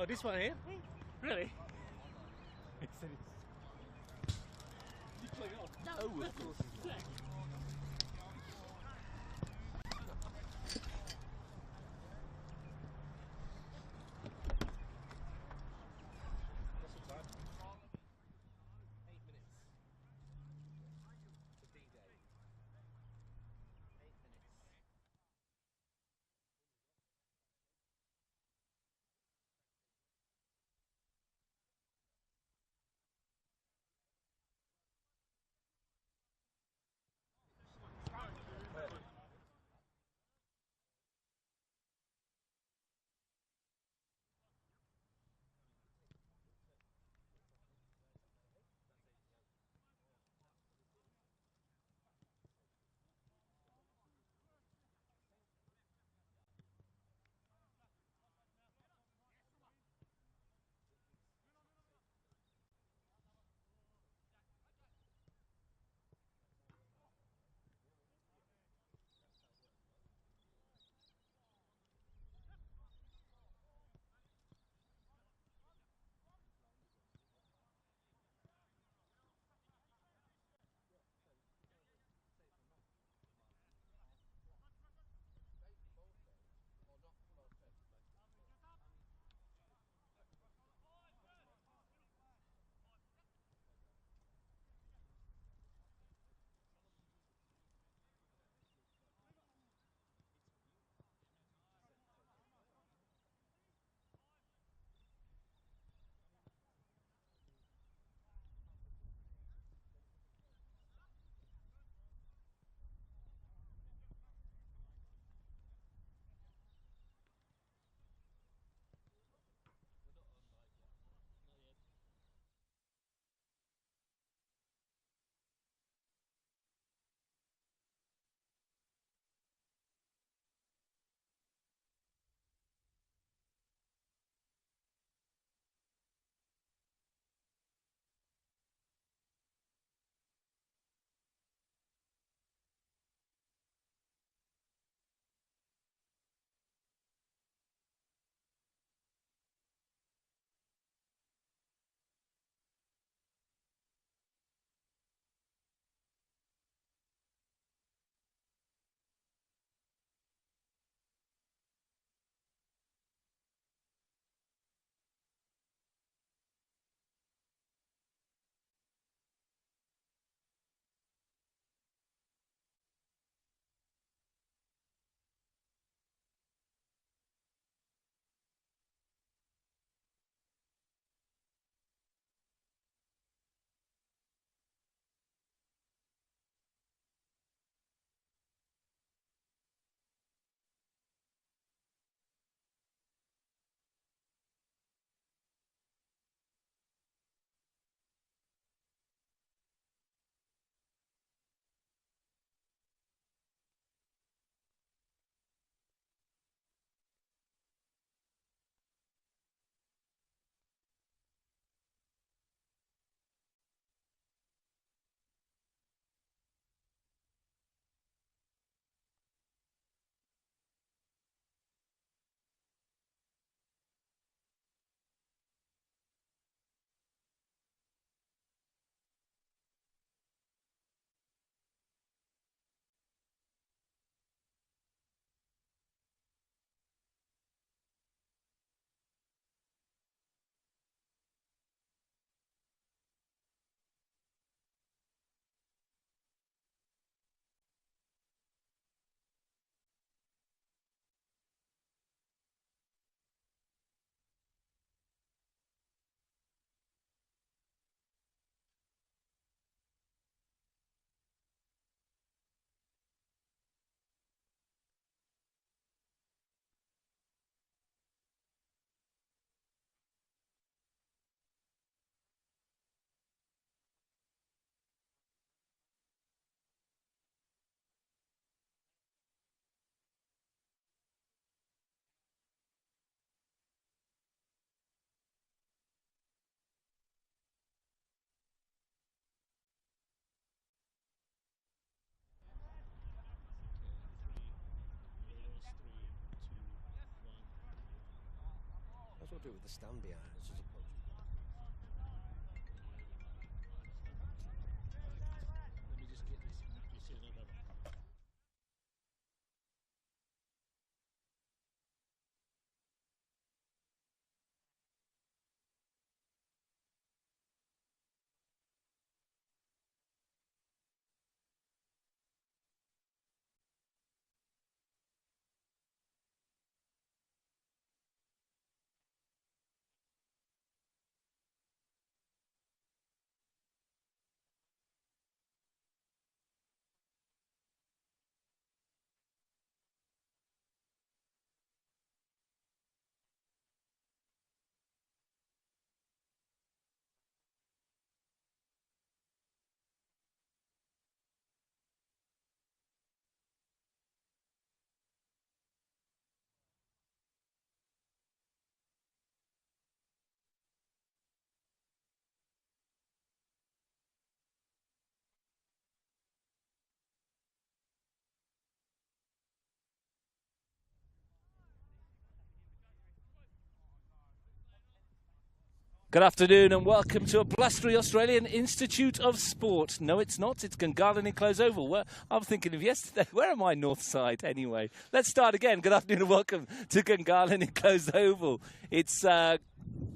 Oh, this one here? Really? Yes, it is. You play off? No, of course not. What's the time? 8 minutes. To D-Day. 8 minutes. could do with the stand behind us as opposed to... Let me just get this in. Good afternoon and welcome to a blustery Australian Institute of Sport. No, it's not. It's Gungahlin Enclosed Oval. Well, I'm thinking of yesterday. Where am I, north side, anyway? Let's start again. Good afternoon and welcome to Gungahlin Enclosed Oval. It's round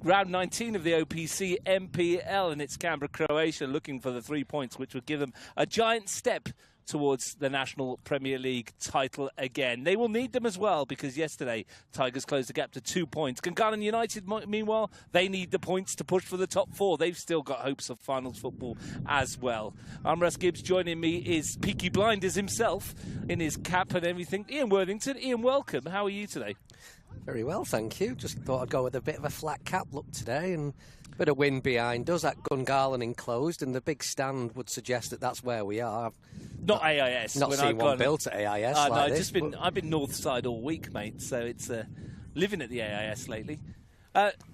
19 of the OPC NPL, and it's Canberra Croatia looking for the 3 points, which would give them a giant step towards the National Premier League title again. They will need them as well because yesterday Tigers closed the gap to 2 points. Gungahlin United, meanwhile, they need the points to push for the top four. They've still got hopes of finals football as well. I'm Russ Gibbs. Joining me is Peaky Blinders himself in his cap and everything. Ian Worthington. Ian, welcome. How are you today? Very well, thank you. Just thought I'd go with a bit of a flat cap look today and a bit of wind behind us at Gungahlin Enclosed, and the big stand would suggest that that's where we are. Not AIS. Not seen one built at AIS like this. I've been north side all week, mate, so it's living at the AIS lately.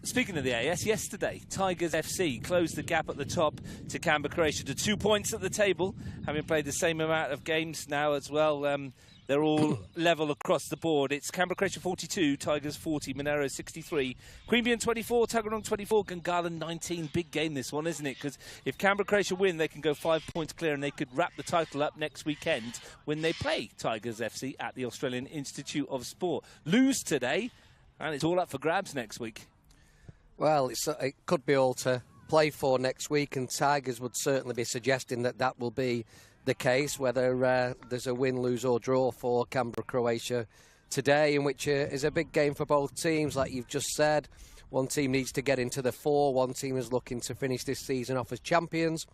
Speaking of the AIS, yesterday, Tigers FC closed the gap at the top to Canberra Croatia to 2 points at the table, having played the same amount of games now as well. They're all level across the board. It's Canberra Croatia 42, Tigers 40, Monero 63, Queanbeyan 24, Tuggeranong 24, Gungahlin 19. Big game this one, isn't it? Because if Canberra Croatia win, they can go 5 points clear and they could wrap the title up next weekend when they play Tigers FC at the Australian Institute of Sport. Lose today, and it's all up for grabs next week. Well, it could be all to play for next week, and Tigers would certainly be suggesting that that will be the case, whether there's a win, lose or draw for Canberra Croatia today, in which is a big game for both teams, like you've just said. One team needs to get into the four, one team is looking to finish this season off as champions.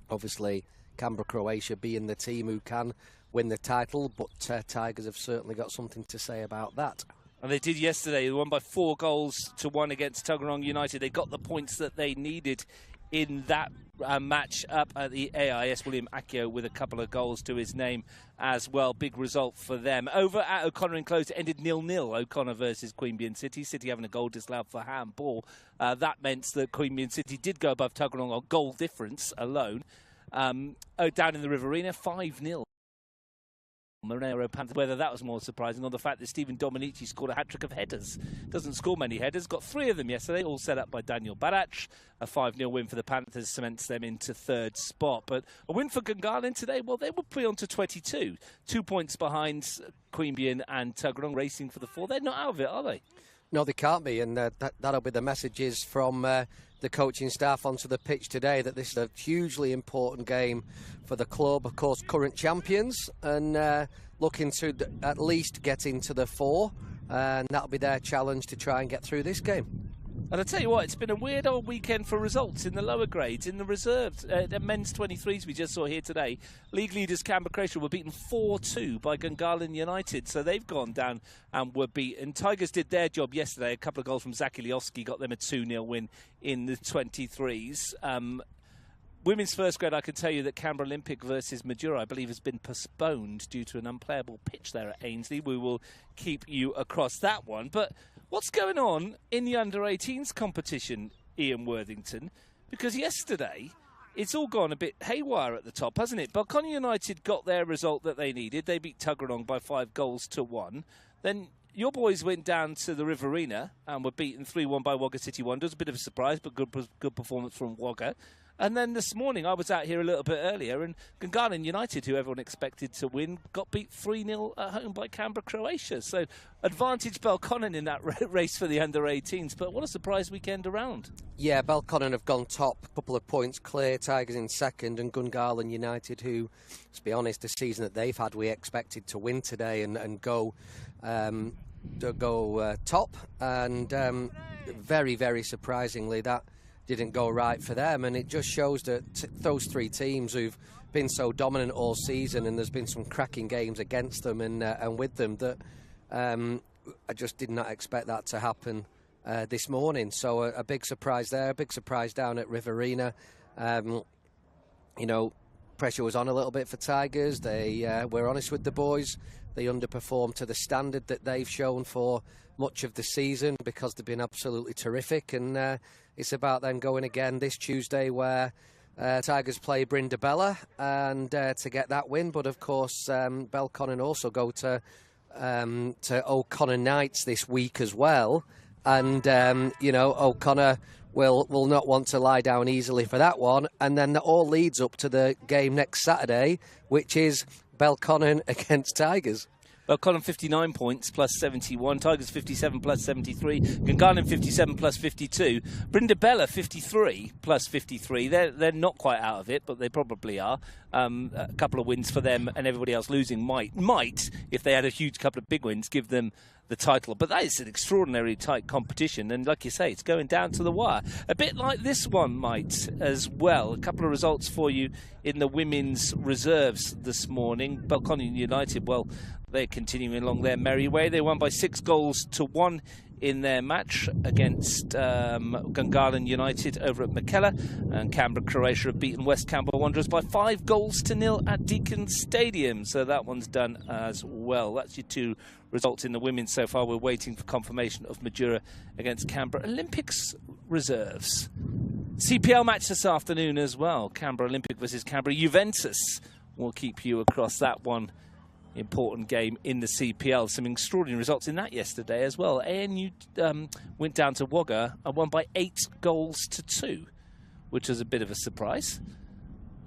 Obviously, Canberra Croatia being the team who can win the title, but Tigers have certainly got something to say about that. And they did yesterday. They won by 4 goals to 1 against Tuggeranong United. They got the points that they needed in that match up at the AIS. William Akio with a couple of goals to his name as well. Big result for them. Over at O'Connor Enclosed, it ended 0-0. O'Connor versus Queanbeyan City. City having a goal disallowed for handball. That meant that Queanbeyan City did go above Tuggeranong on goal difference alone. Down in the Riverina, 5-0. Monero Panthers. Whether that was more surprising or the fact that Stephen Dominici scored a hat-trick of headers. Doesn't score many headers. Got 3 of them yesterday, all set up by Daniel Barach. A 5-0 win for the Panthers cements them into 3rd spot. But a win for Gungahlin today, well, they would be on to 22. 2 points behind Queanbeyan and Tuggeranong, racing for the 4. They're not out of it, are they? No, they can't be, and that'll be the messages from the coaching staff onto the pitch today, that this is a hugely important game for the club, of course, current champions, and looking to at least get into the 4, and that'll be their challenge to try and get through this game. And I tell you what, it's been a weird old weekend for results in the lower grades, in the reserves. The men's 23s we just saw here today. League leaders Canberra Croatia were beaten 4-2 by Gungahlin United, so they've gone down and were beaten. Tigers did their job yesterday. A couple of goals from Zaki Liowski got them a 2-0 win in the 23s. Women's first grade, I can tell you that Canberra Olympic versus Madura, I believe, has been postponed due to an unplayable pitch there at Ainsley. We will keep you across that one. But what's going on in the under-18s competition, Ian Worthington? Because yesterday, it's all gone a bit haywire at the top, hasn't it? Balconia United got their result that they needed. They beat Tuggeranong by 5 goals to 1. Then your boys went down to the Riverina and were beaten 3-1 by Wagga City Wanderers. A bit of a surprise, but good performance from Wagga. And then this morning, I was out here a little bit earlier, and Gungahlin United, who everyone expected to win, got beat 3-0 at home by Canberra Croatia. So advantage Belconnen in that race for the under-18s. But what a surprise weekend around. Yeah, Belconnen have gone top, a couple of points clear, Tigers in second, and Gungahlin United, who, to be honest, the season that they've had, we expected to win today and go top. And very, very surprisingly, that didn't go right for them, and it just shows that those three teams who've been so dominant all season, and there's been some cracking games against them and with them, that I just did not expect that to happen this morning. So a big surprise there, a big surprise down at Riverina. Pressure was on a little bit for Tigers. They were honest with the boys. They underperformed to the standard that they've shown for much of the season, because they've been absolutely terrific, and it's about them going again this Tuesday, where Tigers play Brindabella, and to get that win. But of course, Belconnen also go to O'Connor Knights this week as well, and O'Connor will not want to lie down easily for that one. And then that all leads up to the game next Saturday, which is Belconnen against Tigers. Belconnen 59 points plus 71, Tigers 57 plus 73, Gungahlin 57 plus 52, Brindabella 53 plus 53. They're not quite out of it, but they probably are. A couple of wins for them, and everybody else losing might, if they had a huge couple of big wins, give them the title. But that is an extraordinarily tight competition, and like you say, it's going down to the wire. A bit like this one might as well. A couple of results for you in the women's reserves this morning. Belconnen United, well, they're continuing along their merry way. They won by 6-1 in their match against Gungahlin United over at Mackellar, and Canberra Croatia have beaten West Canberra Wanderers by 5-0 at Deakin Stadium. So that one's done as well. That's your two results in the women so far. We're waiting for confirmation of Madura against Canberra Olympics reserves. CPL match this afternoon as well. Canberra Olympic versus Canberra Juventus. We'll keep you across that one. Important game in the CPL. Some extraordinary results in that yesterday as well. ANU went down to Wagga and won by 8-2, which was a bit of a surprise.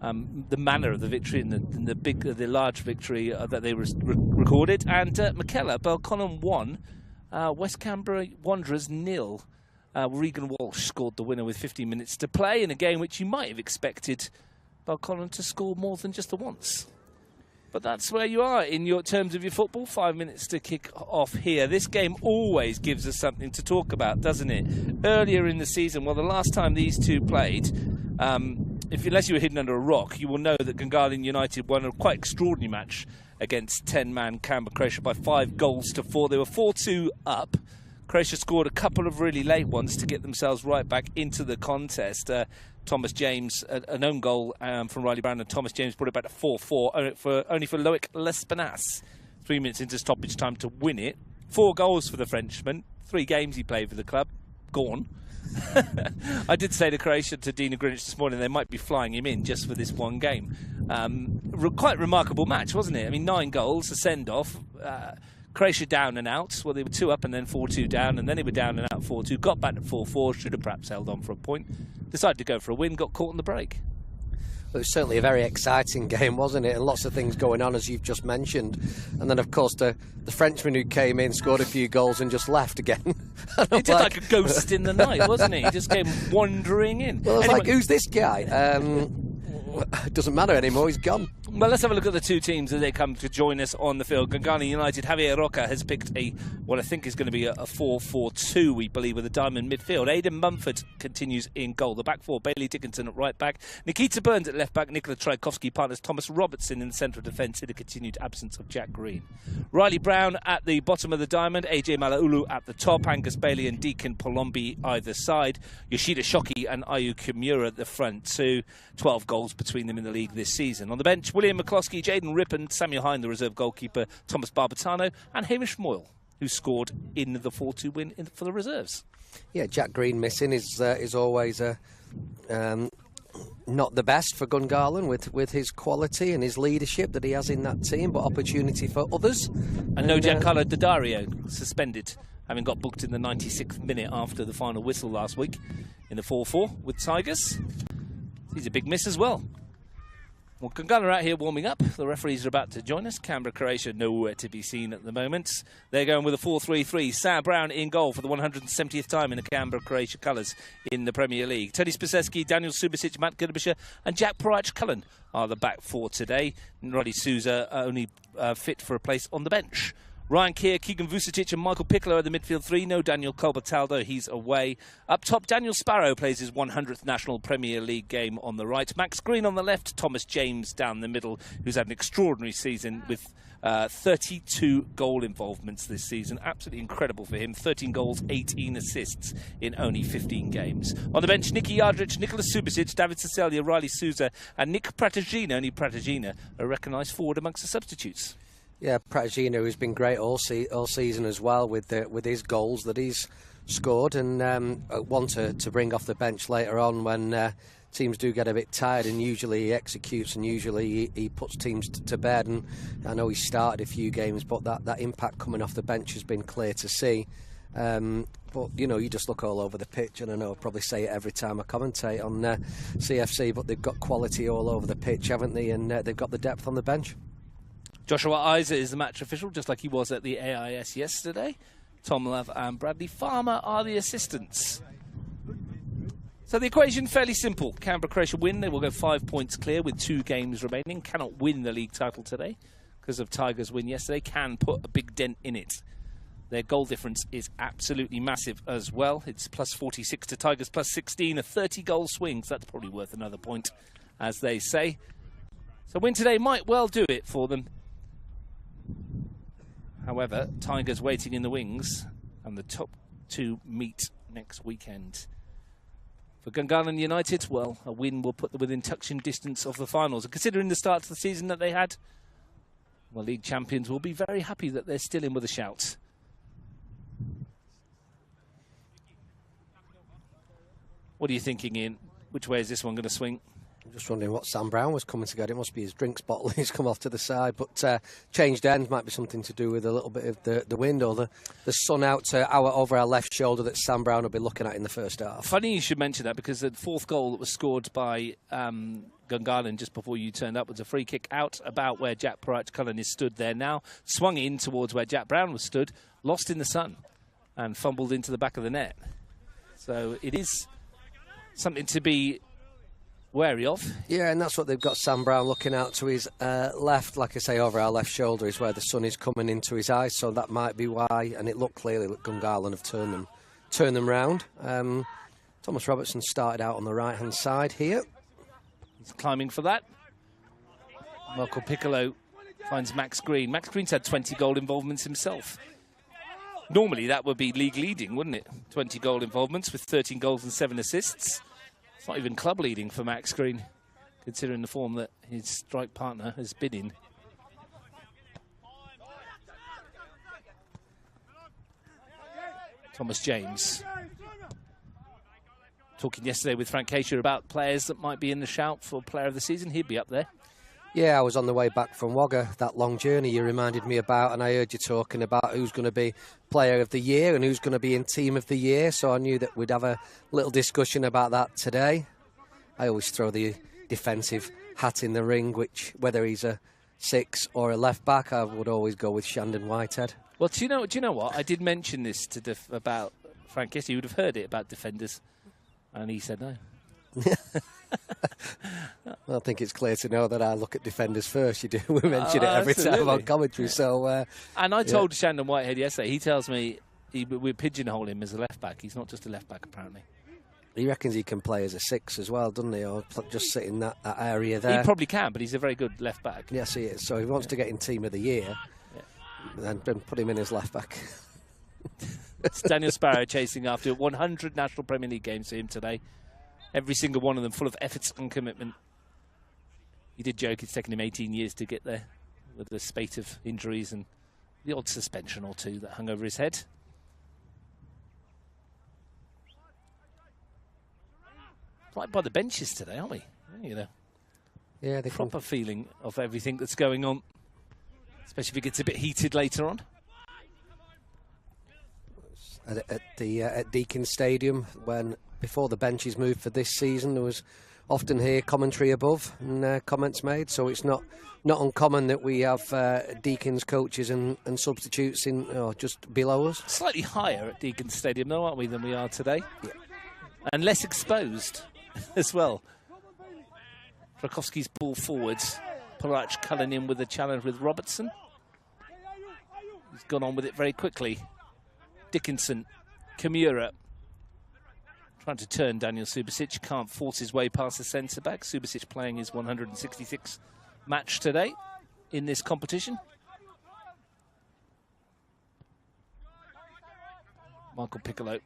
The manner of the victory and the large victory that they recorded. And Mackellar, Belconnen 1, West Canberra Wanderers 0. Regan Walsh scored the winner with 15 minutes to play in a game which you might have expected Belconnen to score more than just the once. But that's where you are in your terms of your football. 5 minutes to kick off here. This game always gives us something to talk about, doesn't it? Earlier in the season, well, the last time these two played, unless you were hidden under a rock, you will know that Gungahlin United won a quite extraordinary match against 10-man Canberra Croatia by 5-4. They were 4-2 up. Croatia scored a couple of really late ones to get themselves right back into the contest. Thomas James, an own goal from Riley Brown, and Thomas James brought it back to 4-4, only for Loic Lespenas. 3 minutes into stoppage time to win it. 4 goals for the Frenchman. 3 games he played for the club. Gone. I did say to Croatia, to Dina Greenwich this morning, they might be flying him in just for this one game. Quite remarkable match, wasn't it? I mean, 9 goals, a send-off. Croatia down and out. Well, they were 2 up and then 4-2 down, and then they were down and out 4-2. Got back to 4-4. Should have perhaps held on for a point. Decided to go for a win. Got caught in the break. It was certainly a very exciting game, wasn't it? And lots of things going on, as you've just mentioned. And then, of course, the Frenchman who came in, scored a few goals and just left again. He did like a ghost in the night, wasn't he? He just came wandering in. Well, I was like, who's this guy? It doesn't matter anymore, he's gone. Well, let's have a look at the two teams as they come to join us on the field. Gungahlin United, Javier Roca has picked what I think is going to be a 4-4-2, we believe, with a diamond midfield. Aidan Mumford continues in goal. The back four, Bailey Dickinson at right back, Nikita Burns at left back, Nicola Tchaikovsky partners Thomas Robertson in the centre of defence in the continued absence of Jack Green. Riley Brown at the bottom of the diamond, AJ Malaulu at the top, Angus Bailey and Deacon Palombi either side, Yoshida Shoki and Ayu Kimura at the front two. 12 goals between them in the league this season. On the bench, William McCloskey, Jaden Rippon, Samuel Hine, the reserve goalkeeper, Thomas Barbatano, and Hamish Moyle, who scored in the 4-2 win for the reserves. Yeah, Jack Green missing is always a not the best for Gungahlin with his quality and his leadership that he has in that team, but opportunity for others. And no Giancarlo Daddario suspended, having got booked in the 96th minute after the final whistle last week in the 4-4 with Tigers. He's a big miss as well. Well, Gungahlin are out here warming up. The referees are about to join us. Canberra Croatia nowhere to be seen at the moment. They're going with a 4-3-3. Sam Brown in goal for the 170th time in the Canberra Croatia colours in the Premier League. Tony Spasesky, Daniel Subasic, Matt Girbisher and Jack Proach-Cullen are the back four today. Roddy Souza only fit for a place on the bench. Ryan Keir, Keegan Vucetic and Michael Piccolo are the midfield three. No Daniel Colbertaldo, he's away. Up top, Daniel Sparrow plays his 100th National Premier League game on the right. Max Green on the left, Thomas James down the middle, who's had an extraordinary season with 32 goal involvements this season. Absolutely incredible for him. 13 goals, 18 assists in only 15 games. On the bench, Nicky Yardrich, Nicholas Subasic, David Cecilia, Riley Souza and Nick Pratagina. Only Pratagina a recognised forward amongst the substitutes. Yeah, Pratagina, who's been great all season as well with his goals that he's scored, and one to bring off the bench later on when teams do get a bit tired, and usually he executes and usually he puts teams to bed. And I know he started a few games, but that impact coming off the bench has been clear to see. But you know, you just look all over the pitch, and I know I'll probably say it every time I commentate on CFC, but they've got quality all over the pitch, haven't they? And they've got the depth on the bench. Joshua Isa is the match official, just like he was at the AIS yesterday. Tom Love and Bradley Farmer are the assistants. So the equation fairly simple. Canberra Croatia win, they will go 5 points clear with 2 games remaining. Cannot win the league title today because of Tigers' win yesterday. Can put a big dent in it. Their goal difference is absolutely massive as well. It's plus 46 to Tigers plus 16, a 30-goal swing. So that's probably worth another point, as they say. So win today might well do it for them. However, Tigers waiting in the wings, and the top 2 meet next weekend. For Gungahlin United, well, a win will put them within touching distance of the finals. And considering the start to the season that they had, well, league champions will be very happy that they're still in with a shout. What are you thinking, Ian? Which way is this one going to swing? I'm just wondering what Sam Brown was coming to get. It must be his drinks bottle he's come off to the side. But changed ends might be something to do with a little bit of the wind or the sun out over our left shoulder that Sam Brown will be looking at in the first half. Funny you should mention that, because the 4th goal that was scored by Gungahlin just before you turned up was a free kick out about where Jack Proach-Cullen is stood there now. Swung in towards where Jack Brown was stood, lost in the sun and fumbled into the back of the net. So it is something to be wary of. Yeah, and that's what they've got Sam Brown looking out to his left, like I say, over our left shoulder is where the sun is coming into his eyes, so that might be why. And it looked clearly that Gungahlin have turned them round. Thomas Robertson started out on the right hand side here. He's climbing for that. Michael Piccolo finds Max Green. Max Green's had 20 goal involvements himself. Normally that would be league leading, wouldn't it? 20 goal involvements with 13 goals and 7 assists. It's not even club leading for Max Green, considering the form that his strike partner has been in. Thomas James. Talking yesterday with Frank Casher about players that might be in the shout for player of the season. He'd be up there. Yeah, I was on the way back from Wagga, that long journey you reminded me about, and I heard you talking about who's going to be player of the year and who's going to be in team of the year, so I knew that we'd have a little discussion about that today. I always throw the defensive hat in the ring, which, whether he's a 6 or a left back, I would always go with Shandon Whitehead. Well, do you know what? I did mention this about Frank Casher. You would have heard it about defenders, and he said no. I think it's clear to know that I look at defenders first. You do. We mention it every time on commentary. So, and I told Shandon Whitehead yesterday. He tells me we pigeonhole him as a left back. He's not just a left back, apparently. He reckons he can play as a 6 as well, doesn't he? Or just sit in that area there. He probably can, but he's a very good left back. Yes, he is. So he wants to get in team of the year, then put him in as left back. It's Daniel Sparrow chasing after 100 National Premier League games for him today. Every single one of them full of efforts and commitment. He did joke it's taken him 18 years to get there with the spate of injuries and the odd suspension or two that hung over his head. Right by the benches today, aren't we? Yeah. you know. Yeah, they proper feeling of everything that's going on, especially if it gets a bit heated later on. At Deakin Stadium, when before the benches moved for this season, there was often here commentary above and comments made. So it's not uncommon that we have Deakin's coaches and substitutes in just below us. Slightly higher at Deakin Stadium, though, aren't we, than we are today? Yeah. And less exposed as well. Trakowski's ball forwards. Parach culling in with the challenge with Robertson. He's gone on with it very quickly. Dickinson, Kimura, trying to turn Daniel Subasic, can't force his way past the centre-back. Subasic playing his 166th match today in this competition. Michael Piccolo.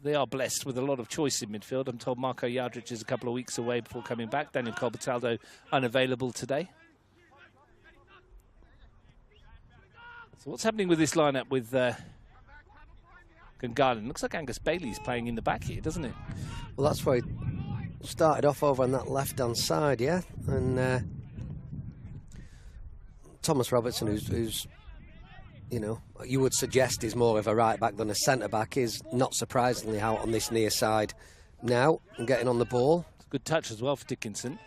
They are blessed with a lot of choice in midfield. I'm told Marko Jadric is a couple of weeks away before coming back. Daniel Colbertaldo unavailable today. So what's happening with this lineup with Gungahlin? Looks like Angus Bailey's playing in the back here, doesn't it? Well, that's why he started off over on that left-hand side, yeah. And Thomas Robertson, who's you know, you would suggest is more of a right-back than a centre-back, is not surprisingly out on this near side now and getting on the ball. It's a good touch as well for Dickinson.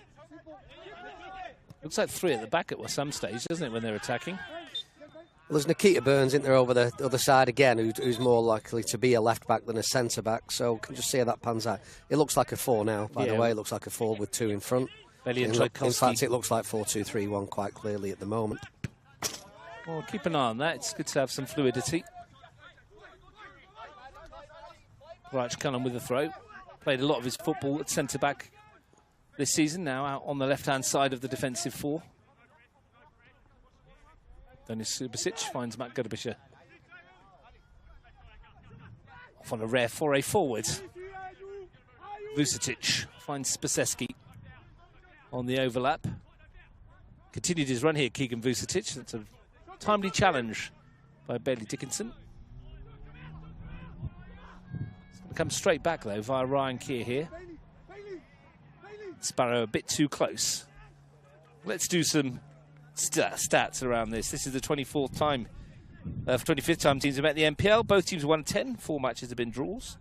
Looks like three at the back at some stage, doesn't it, when they're attacking? Well, there's Nikita Burns in there over the other side again, who's more likely to be a left-back than a centre-back, so can just see how that pans out. It looks like a 4 now, by the way. It looks like a 4 with 2 in front. In fact, it looks like 4-2-3-1 quite clearly at the moment. Well, keep an eye on that. It's good to have some fluidity. Right, Cullen with the throw. Played a lot of his football at centre-back this season, now out on the left-hand side of the defensive 4. Denis Subasic finds Matt Gudabisha. Off on a rare foray forward. Vucetic finds Spaseski on the overlap. Continued his run here, Keegan Vucetic. That's a timely challenge by Bailey Dickinson. It's going to come straight back, though, via Ryan Keir here. Sparrow a bit too close. Let's do some stats around this. This is the 25th time teams have met the NPL. Both teams won 10. 4 matches have been draws.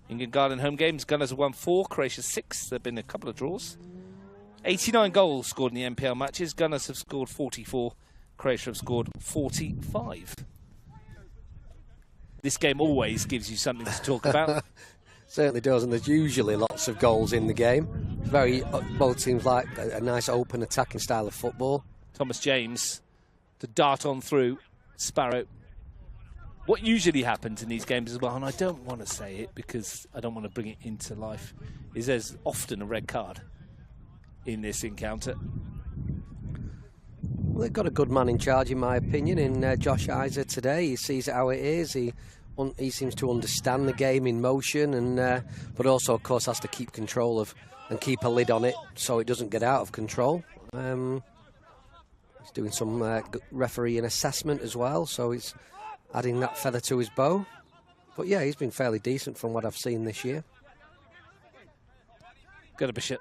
In Gungahlin home games, Gunners have won 4, Croatia 6. There have been a couple of draws. 89 goals scored in the NPL matches. Gunners have scored 44. Croatia have scored 45. This game always gives you something to talk about. Certainly does, and there's usually lots of goals in the game. Both teams like a nice open attacking style of football. Thomas James to dart on through Sparrow. What usually happens in these games as well, and I don't want to say it because I don't want to bring it into life, is there's often a red card in this encounter. Well, they've got a good man in charge, in my opinion, in Josh Isa today. He sees it how it is. He seems to understand the game in motion, and but also, of course, has to keep control of and keep a lid on it so it doesn't get out of control. He's doing some refereeing assessment as well, so he's adding that feather to his bow. But yeah, he's been fairly decent from what I've seen this year. Gudabisha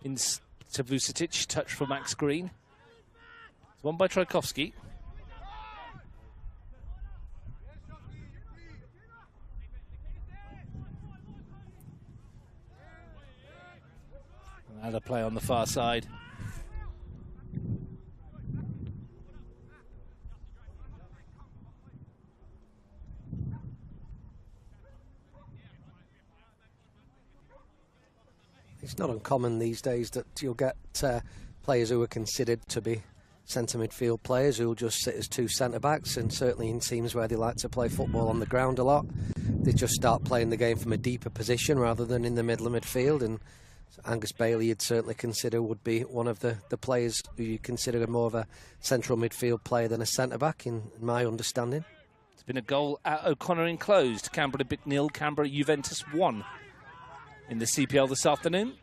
into Vucetic, touch for Max Green. It's won by Trakowski. Another play on the far side. It's not uncommon these days that you'll get players who are considered to be centre midfield players who will just sit as 2 centre-backs, and certainly in teams where they like to play football on the ground a lot, they just start playing the game from a deeper position rather than in the middle of midfield. And Angus Bailey, you'd certainly consider, would be one of the players who you consider more of a central midfield player than a centre-back, in my understanding. It's been a goal at O'Connor Enclosed. Canberra Olympic 0, Canberra Juventus 1 in the CPL this afternoon.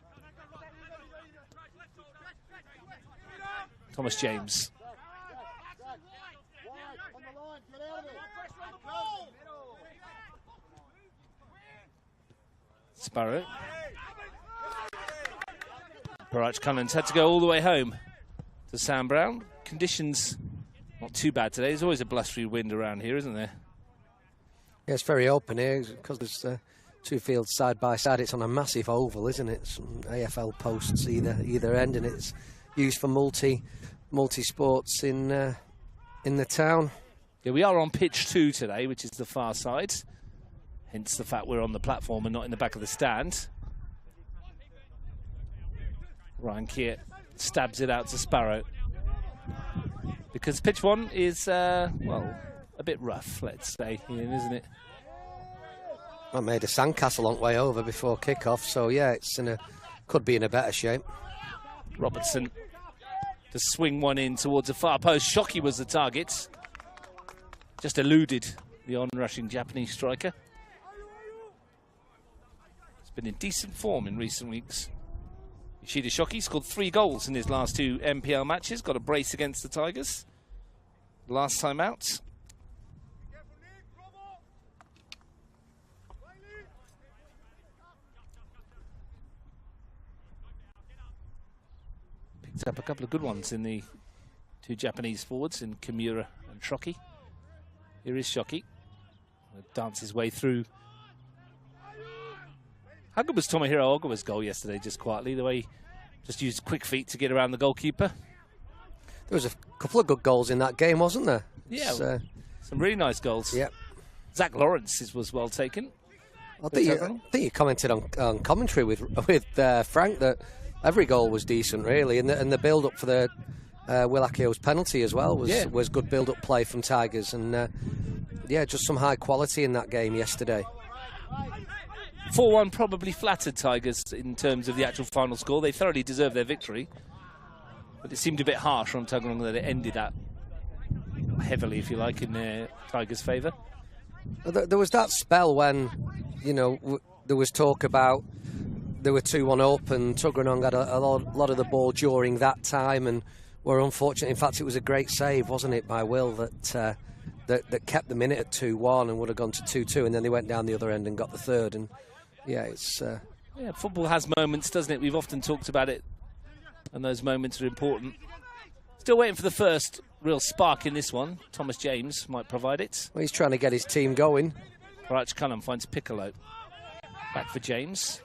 Thomas James. Sparrow. Parach Cunnan's had to go all the way home to Sam Brown. Conditions not too bad today. There's always a blustery wind around here, isn't there? Yeah, it's very open here because there's two fields side by side. It's on a massive oval, isn't it? Some AFL posts either end, and it's used for multi sports in the town. Yeah, we are on pitch 2 today, which is the far side. Hence the fact we're on the platform and not in the back of the stand. Ryan Keir stabs it out to Sparrow. Because pitch 1 is, well, a bit rough, let's say, Ian, isn't it? I made a sandcastle a long way over before kick-off, so yeah, could be in a better shape. Robertson to swing one in towards the far post. Shockey was the target. Just eluded the on-rushing Japanese striker. He's been in decent form in recent weeks. Yoshida Shockey scored 3 goals in his last 2 NPL matches. Got a brace against the Tigers last time out. Picked up a couple of good ones in the 2 Japanese forwards in Kimura and Shockey. Here is Shockey. Dance his way through. How good was Tomohiro Ogawa's goal yesterday, just quietly, the way he just used quick feet to get around the goalkeeper? There was a couple of good goals in that game, wasn't there? Yeah, some really nice goals. Yeah. Zach Lawrence's was well taken. I think you commented on commentary with Frank that every goal was decent, really, and the build-up for the Will Akio's penalty as well was good build-up play from Tigers, and yeah, just some high quality in that game yesterday. 4-1 probably flattered Tigers in terms of the actual final score. They thoroughly deserved their victory, but it seemed a bit harsh on Tuggeranong that it ended that heavily, if you like, in their Tigers' favour. There was that spell when, you know, there was talk about they were 2-1 up and Tuggeranong had a lot of the ball during that time and were unfortunate. In fact, it was a great save, wasn't it, by Will that kept them in it at 2-1 and would have gone to 2-2, and then they went down the other end and got the third. And yeah, it's yeah, football has moments, doesn't it? We've often talked about it, and those moments are important. Still waiting for the first real spark in this one. Thomas James might provide it. Well, he's trying to get his team going. Parach Cunningham finds Piccolo. Back for James.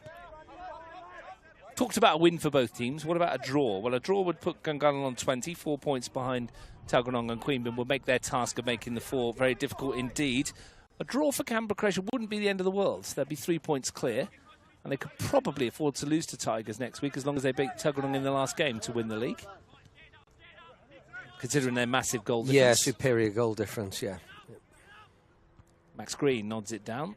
Talked about a win for both teams. What about a draw? Well, a draw would put Gungahlin on 20, 4 points behind Tuggeranong and Queanbeyan, would make their task of making the 4 very difficult indeed. A draw for Canberra Croatia wouldn't be the end of the world. They'd be 3 points clear, and they could probably afford to lose to Tigers next week as long as they beat Tuggeranong in the last game to win the league, considering their massive goal difference. Yeah, superior goal difference, yeah. Max Green nods it down.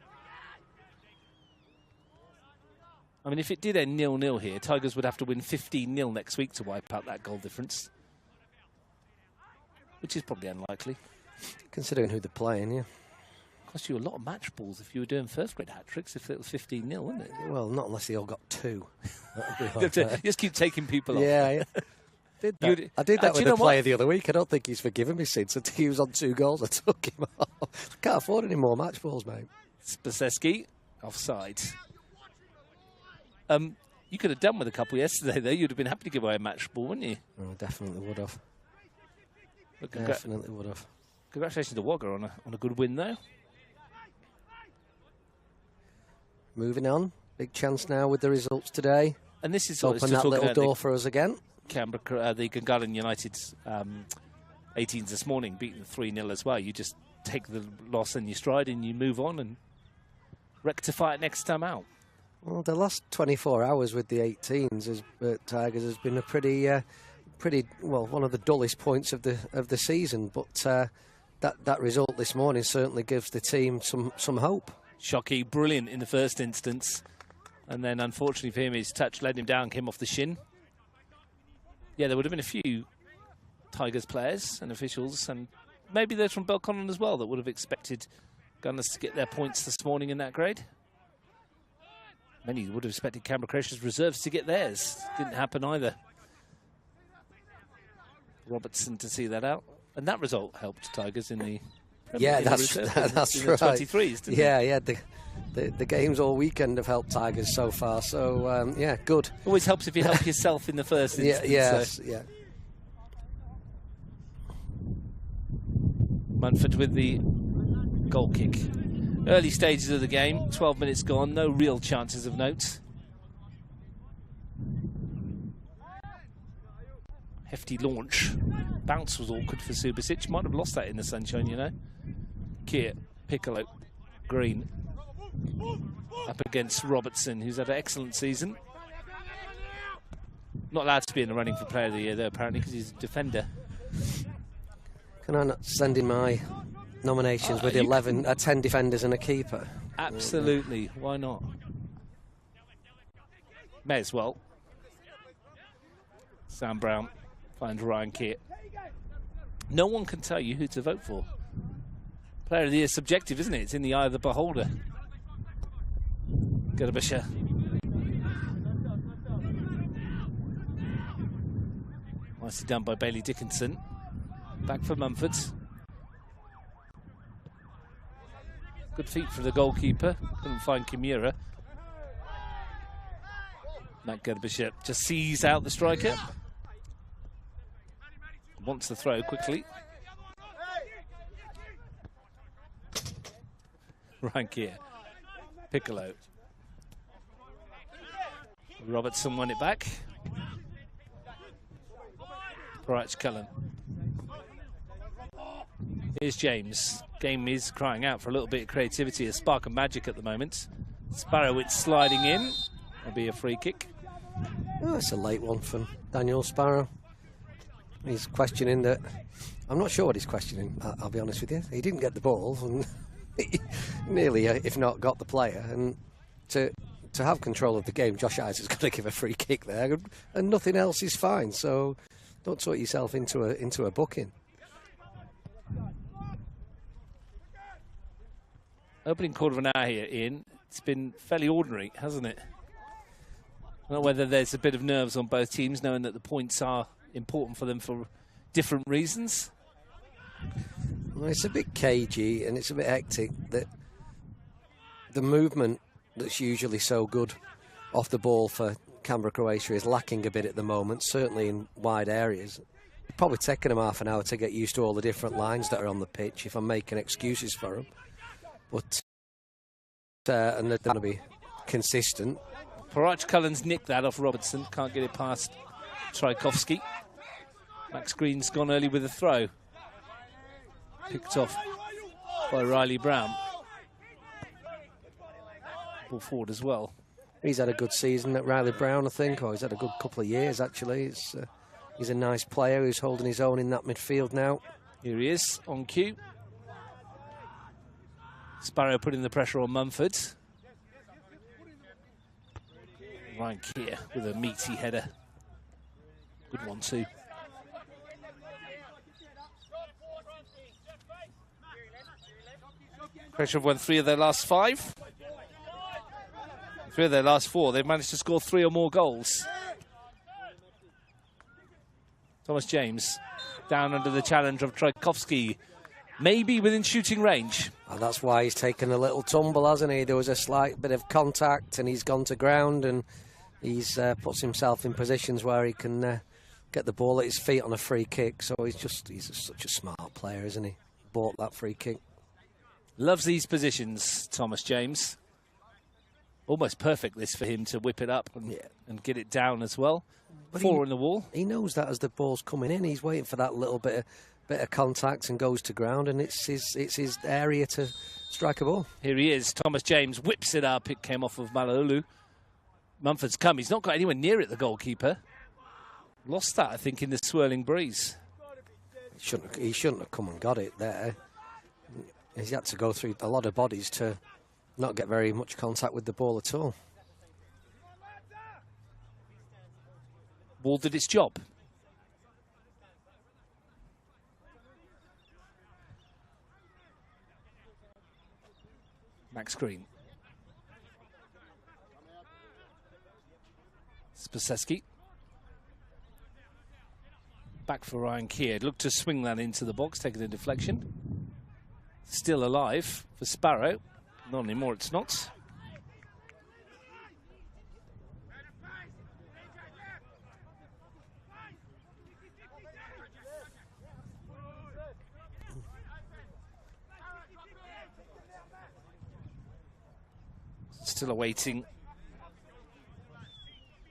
I mean, if it did end 0-0 here, Tigers would have to win 15-0 next week to wipe out that goal difference, which is probably unlikely. Considering who they're playing, yeah. Cost you a lot of match balls if you were doing first-grade hat-tricks if it was 15-0, wouldn't it? Well, not unless they all got 2. Just keep taking people off. Yeah. I did that with a player the other week. I don't think he's forgiven me since. I think he was on 2 goals. I took him off. Can't afford any more match balls, mate. Spaseski, offside. You could have done with a couple yesterday, though. You'd have been happy to give away a match ball, wouldn't you? Oh, definitely would have. Definitely would have. Congratulations to Wagga on a good win, though. Moving on. Big chance now with the results today. And this is open that little door for us again. Canberra, the Gungahlin United 18s this morning, beaten 3-0 as well. You just take the loss in your stride and you move on and rectify it next time out. Well, the last 24 hours with the 18s Tigers has been a pretty well, one of the dullest points of the season. But that result this morning certainly gives the team some hope. Shockey, brilliant in the first instance, and then unfortunately for him, his touch led him down, came off the shin. Yeah, there would have been a few Tigers players and officials, and maybe those from Belconnen as well, that would have expected Gunners to get their points this morning in that grade. Many would have expected Canberra Croatia's reserves to get theirs. Didn't happen either. Robertson to see that out. And that result helped Tigers in the Yeah, that's right. 23s, didn't yeah, yeah. The games all weekend have helped Tigers so far. So yeah, good. Always helps if you help yourself in the first instance. Yes, yeah. Munford with the goal kick. Early stages of the game, 12 minutes gone, no real chances of note. Hefty launch. Bounce was awkward for Subasic. Might have lost that in the sunshine, you know. Keir, Piccolo, Green. Up against Robertson, who's had an excellent season. Not allowed to be in the running for Player of the Year, though, apparently, because he's a defender. Can I not send in my nominations with 10 defenders and a keeper? Absolutely, why not? May as well. Sam Brown finds Ryan Keir. No one can tell you who to vote for. Player of the Year is subjective, isn't it? It's in the eye of the beholder. Gerbischer. Nicely done by Bailey Dickinson. Back for Mumford. Good feet for the goalkeeper. Couldn't find Kimura. Matt Gerbischer just sees out the striker. Wants the throw quickly. Ryan Keir. Piccolo. Robertson won it back. Cullen. Here's James. Game is crying out for a little bit of creativity, a spark of magic at the moment. Sparrowitz sliding in. That'll be a free kick. Oh, that's a late one from Daniel Sparrow. He's questioning that. I'm not sure what he's questioning, I'll be honest with you. He didn't get the ball and he nearly, if not, got the player. And to have control of the game, Josh Isaac's got to give a free kick there, and nothing else is fine. So don't sort yourself into a booking. Opening quarter of an hour here, Ian. It's been fairly ordinary, hasn't it? I don't know whether there's a bit of nerves on both teams, knowing that the points are important for them for different reasons. Well, it's a bit cagey and it's a bit hectic. That the movement that's usually so good off the ball for Canberra Croatia is lacking a bit at the moment, certainly in wide areas. It's probably taken them half an hour to get used to all the different lines that are on the pitch, if I'm making excuses for them. But and they're going to be consistent. Cullen's nicked that off Robertson. Can't get it past Tchaikovsky. Max Green's gone early with a throw. Picked off by Riley Brown. Ball forward as well. He's had a good season at Riley Brown, I think, or he's had a good couple of years, actually. He's a nice player who's holding his own in that midfield now. Here he is, on cue. Sparrow putting the pressure on Mumford. Ryan Keir with a meaty header. Good one too. Croatia have won 3 of their last 5. 3 of their last 4. They've managed to score 3 or more goals. Thomas James down under the challenge of Tchaikovsky. Maybe within shooting range. Well, that's why he's taken a little tumble, hasn't he? There was a slight bit of contact and he's gone to ground and he's puts himself in positions where he can get the ball at his feet on a free kick. So he's such a smart player, isn't he? Bought that free kick. Loves these positions, Thomas James. Almost perfect this for him to whip it up and get it down as well. But 4 in the wall. He knows that as the ball's coming in, he's waiting for that little bit of contact and goes to ground, and it's his area to strike a ball. Here he is. Thomas James whips it up. It came off of Malolu. Mumford's come. He's not got anywhere near it, the goalkeeper. Lost that, I think, in the swirling breeze. He shouldn't have come and got it there. He's had to go through a lot of bodies to not get very much contact with the ball at all. Ball did its job. Max Green. Spaseski. Back for Ryan Keir. Looked to swing that into the box, taking a deflection. still alive for Sparrow. Not anymore, it's not. Still awaiting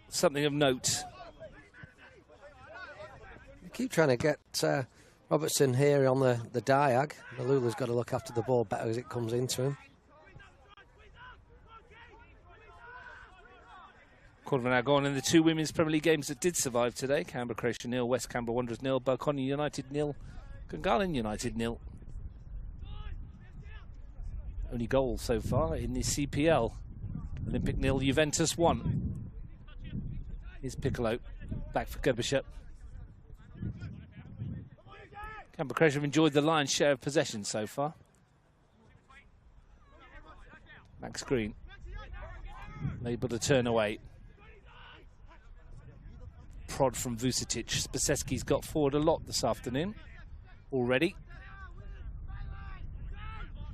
something of note. You keep trying to get Robertson here on the diag. Malula's got to look after the ball better as it comes into him. Quarter of an hour gone in the two women's Premier League games that did survive today. Canberra Croatia 0, West Canberra Wanderers 0, Gungahlin United 0, Gungahlin United 0. Only goal so far in the CPL. Olympic 0, Juventus 1. Here's Piccolo, back for Gerbischer. Canberra Croatia have enjoyed the lion's share of possession so far. Max Green, able to turn away. Prod from Vucetic. Spaseski's got forward a lot this afternoon already.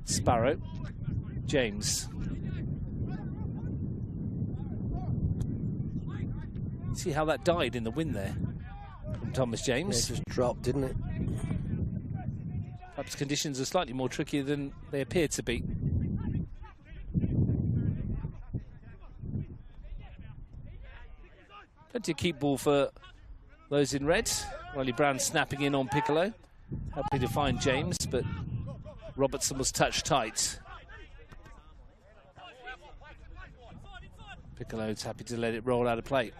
Sparrow, James. See how that died in the wind there from Thomas James. Yeah, it just dropped, didn't it? Perhaps conditions are slightly more trickier than they appear to be. Plenty of keep ball for those in red. Riley Brown snapping in on Piccolo. Happy to find James, but Robertson was touched tight. Piccolo's happy to let it roll out of play.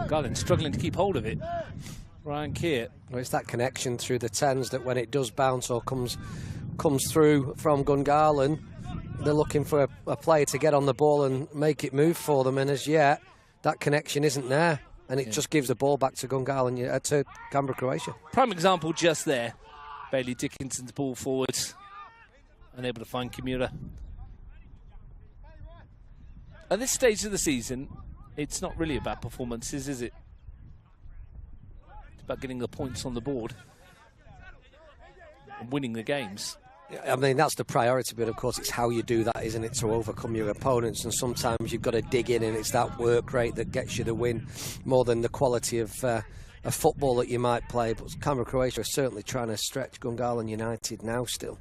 Gungahlin struggling to keep hold of it. Ryan Keir. Well, it's that connection through the 10s that when it does bounce or comes through from Gungahlin, they're looking for a player to get on the ball and make it move for them, and as yet that connection isn't there, and it just gives the ball back to Gungahlin, to Canberra Croatia. Prime example just there. Bailey Dickinson's ball forward, unable to find Kimura. At this stage of the season, it's not really about performances, is it? It's about getting the points on the board and winning the games. I mean, that's the priority, but of course it's how you do that, isn't it, to overcome your opponents, and sometimes you've got to dig in, and it's that work rate that gets you the win more than the quality of football that you might play. But Canberra Croatia are certainly trying to stretch Gungahlin United now still.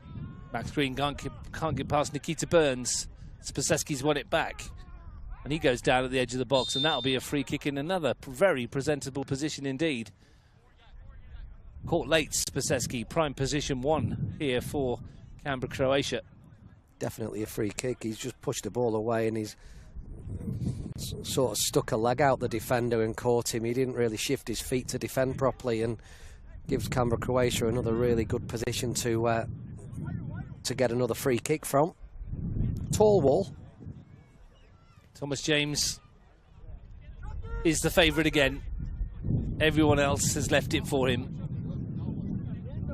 Max Green can't get past Nikita Burns. Spaseski's won it back, and he goes down at the edge of the box, and that'll be a free kick in another very presentable position indeed. Caught late, Spaseski, prime position 1 here for Canberra Croatia. Definitely a free kick. He's just pushed the ball away, and he's sort of stuck a leg out the defender and caught him. He didn't really shift his feet to defend properly, and gives Canberra Croatia another really good position to get another free kick from. Tall wall. Thomas James is the favourite again. Everyone else has left it for him.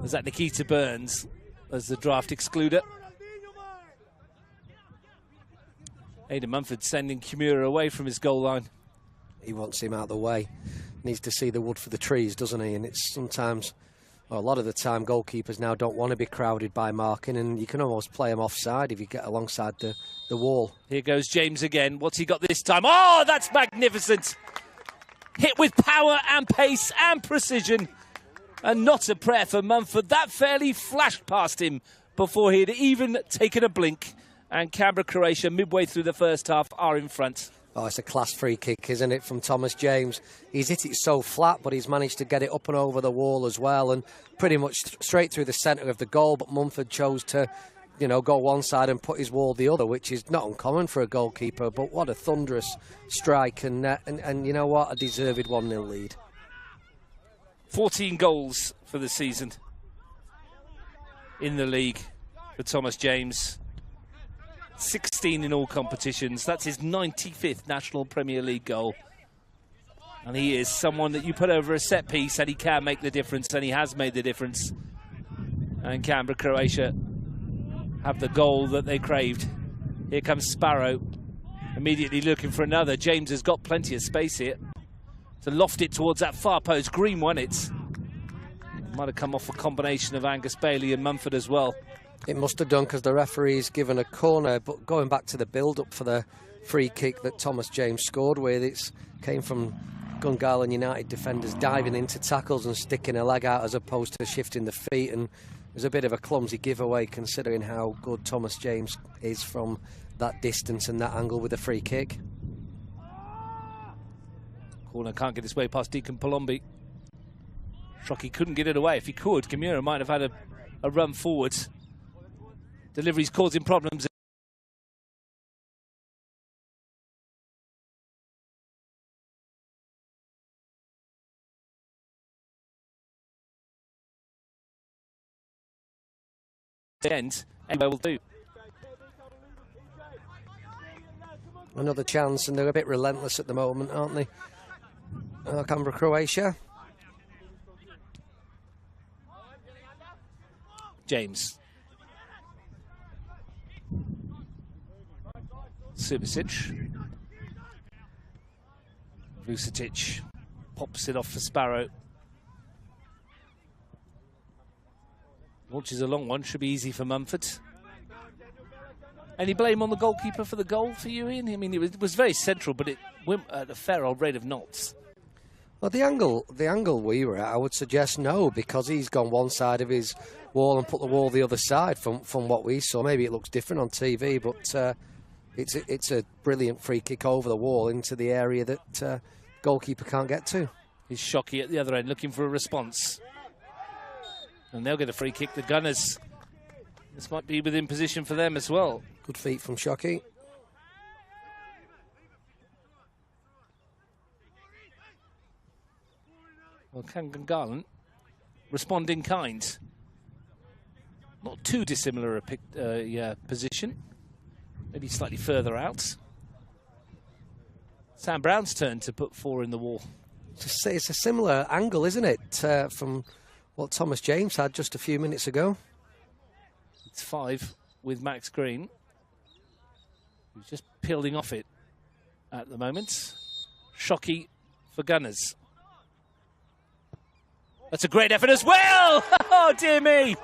Was that Nikita Burns as the draft excluder? Aidan Mumford sending Kimura away from his goal line. He wants him out of the way. Needs to see the wood for the trees, doesn't he? And it's sometimes, well, a lot of the time, goalkeepers now don't want to be crowded by marking, and you can almost play them offside if you get alongside the wall. Here goes James again. What's he got this time? Oh, that's magnificent. Hit with power and pace and precision. And not a prayer for Mumford. That fairly flashed past him before he'd even taken a blink. And Canberra Croatia, midway through the first half, are in front. Oh, it's a class free kick, isn't it, from Thomas James? He's hit it so flat, but he's managed to get it up and over the wall as well, and pretty much straight through the centre of the goal. But Mumford chose to, go one side and put his wall the other, which is not uncommon for a goalkeeper. But what a thunderous strike, and you know what, a deserved 1-0 lead. 14 goals for the season in the league for Thomas James. 16 in all competitions. That's his 95th National Premier League goal. And he is someone that you put over a set piece and he can make the difference, and he has made the difference. And Canberra Croatia have the goal that they craved. Here comes Sparrow. Immediately looking for another. James has got plenty of space here to loft it towards that far post. Green won it. Might have come off a combination of Angus Bailey and Mumford as well. It must have done, because the referee's given a corner. But going back to the build-up for the free kick that Thomas James scored with, it came from Gungahlin United defenders diving into tackles and sticking a leg out as opposed to shifting the feet. And it was a bit of a clumsy giveaway considering how good Thomas James is from that distance and that angle with a free kick. Corner can't get his way past Deacon Palombi. Shockey couldn't get it away. If he could, Kimura might have had a run forwards. Delivery's causing problems. End. Anyway, will do. Another chance, and they're a bit relentless at the moment, aren't they? Canberra Croatia. James. Subasic. Vucetic pops it off for Sparrow. Launches a long one, should be easy for Mumford. Any blame on the goalkeeper for the goal for you, Ian? I mean, it was very central, but it went at a fair old rate of knots. Well, the angle we were at, I would suggest no, because he's gone one side of his wall and put the wall the other side from what we saw. Maybe it looks different on TV, but it's a brilliant free kick over the wall into the area that goalkeeper can't get to. He's Shockey at the other end looking for a response. And they'll get a free kick. The Gunners, this might be within position for them as well. Good feet from Shockey. Well, Gungahlin respond in kind. Not too dissimilar a position. Maybe slightly further out. Sam Brown's turn to put four in the wall. It's a similar angle, isn't it, from what Thomas James had just a few minutes ago. It's 5 with Max Green, who's just peeling off it at the moment. Shockey for Gunners. That's a great effort as well! Oh, dear me!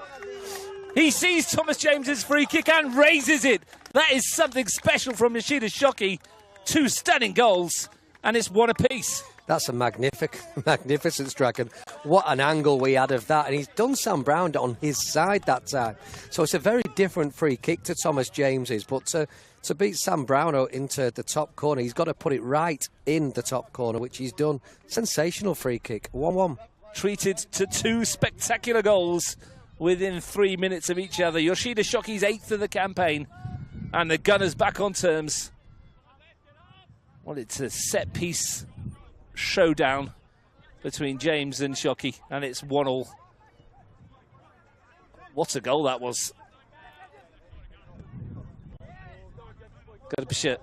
He sees Thomas James's free kick and raises it. That is something special from Yoshida Shockey. 2 stunning goals, and it's one apiece. That's a magnificent strike, and what an angle we had of that. And he's done Sam Brown on his side that time. So it's a very different free kick to Thomas James's, but to beat Sam Brown out into the top corner, he's got to put it right in the top corner, which he's done. Sensational free kick, 1-1. Treated to 2 spectacular goals within 3 minutes of each other. Yoshida Shockey's 8th of the campaign, and the Gunners back on terms. Well, it's a set-piece showdown between James and Shockey, and it's 1-1. What a goal that was. Got to be sure.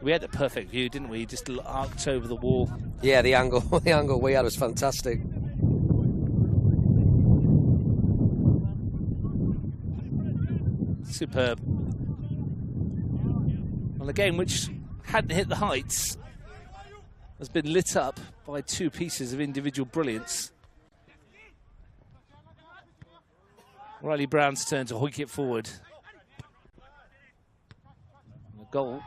We had the perfect view, didn't we? Just arced over the wall. Yeah, the angle we had was fantastic. Superb. Well, a game which hadn't hit the heights has been lit up by 2 pieces of individual brilliance. Riley Brown's turn to hoik it forward. And a goal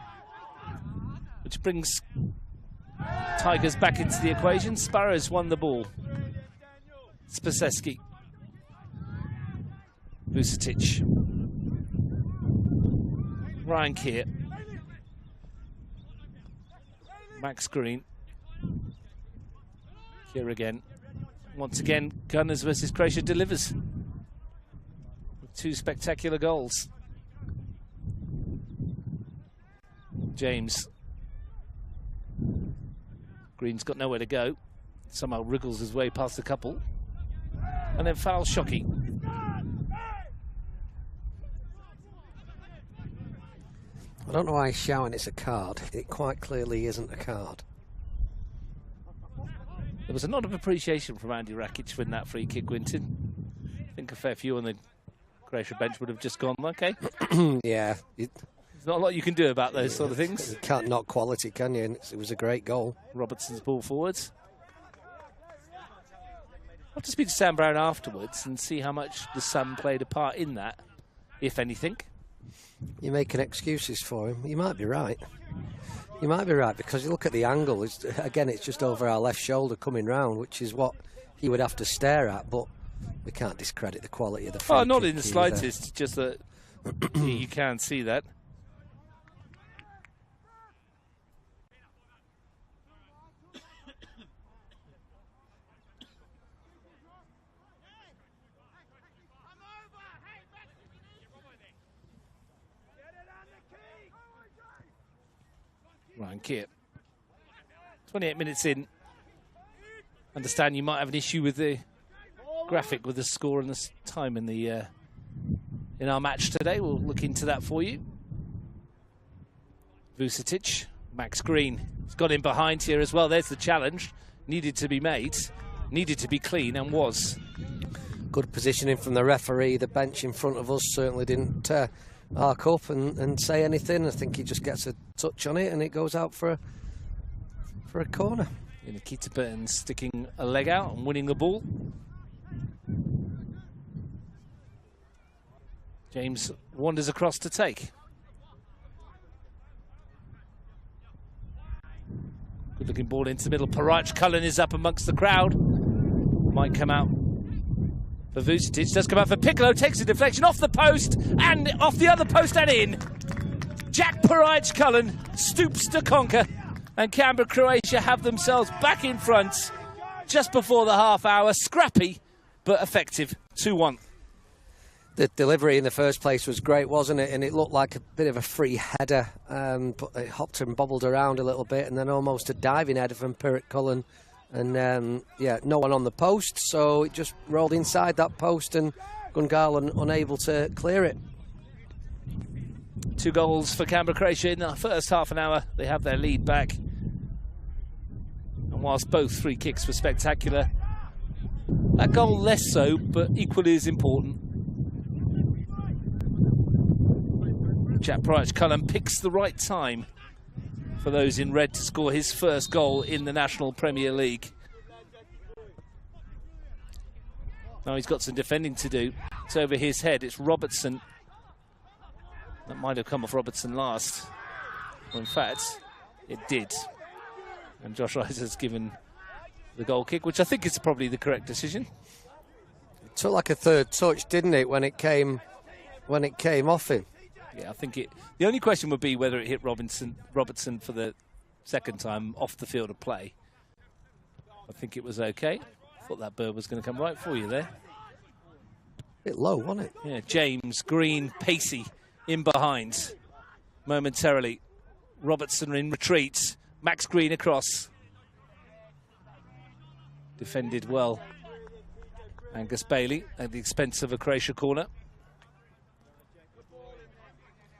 which brings Tigers back into the equation. Sparrows won the ball. Spaseski. Vucetic. Ryan Keir. Max Green. Here again. Once again, Gunners versus Croatia delivers. With 2 spectacular goals. James. Green's got nowhere to go. Somehow wriggles his way past a couple. And then fouls Shockey. I don't know why he's shouting it's a card. It quite clearly isn't a card. There was a nod of appreciation from Andy Rakic when that free kick went in. I think a fair few on the Croatia bench would have just gone, okay. Yeah. There's Not a lot you can do about those sort of things. You can't knock quality, can you? And it was a great goal. Robertson's ball forwards. I'll have to speak to Sam Brown afterwards and see how much the sun played a part in that, if anything. You're making excuses for him. You might be right. You might be right, because you look at the angle. Again, it's just over our left shoulder coming round, which is what he would have to stare at. But we can't discredit the quality of the free not kick in the slightest, just that you can see that. Ryan Keir. 28 minutes in. Understand you might have an issue with the graphic with the score and the time in the in our match today. We'll look into that for you. Vucetic, Max Green. He's got in behind here as well. There's the challenge. Needed to be made. Needed to be clean, and was. Good positioning from the referee. The bench in front of us certainly didn't arc up and say anything. I think he just gets a touch on it and it goes out for a corner. Nikita Burton sticking a leg out and winning the ball. James wanders across to take. Good looking ball into the middle. Parach Cullen is up amongst the crowd. Might come out for Vucetic. Does come out for Piccolo. Takes a deflection off the post and off the other post and in. Jack Parach Cullen stoops to conquer. And Canberra Croatia have themselves back in front just before the half hour. Scrappy but effective. 2-1. The delivery in the first place was great, wasn't it? And it looked like a bit of a free header, but it hopped and bobbled around a little bit, and then almost a diving header from Parach Cullen. And yeah, no one on the post, so it just rolled inside that post, and Gungahlin unable to clear it. 2 goals for Canberra Croatia in the first half an hour. They have their lead back. And whilst both free kicks were spectacular, that goal less so, but equally as important. Jack Parach Cullen picks the right time for those in red to score his first goal in the National Premier League. Now he's got some defending to do. It's over his head. It's Robertson. That might have come off Robertson last. Well, in fact, it did. And Josh Riser's given the goal kick, which I think is probably the correct decision. It took like a third touch, didn't it, when it came off him? Yeah, I think it. The only question would be whether it hit Robertson for the second time off the field of play. I think it was okay. Thought that bird was going to come right for you there. Bit low, wasn't it? Yeah, James Green, pacey in behind momentarily. Robertson in retreat. Max Green across. Defended well. Angus Bailey at the expense of a Croatia corner.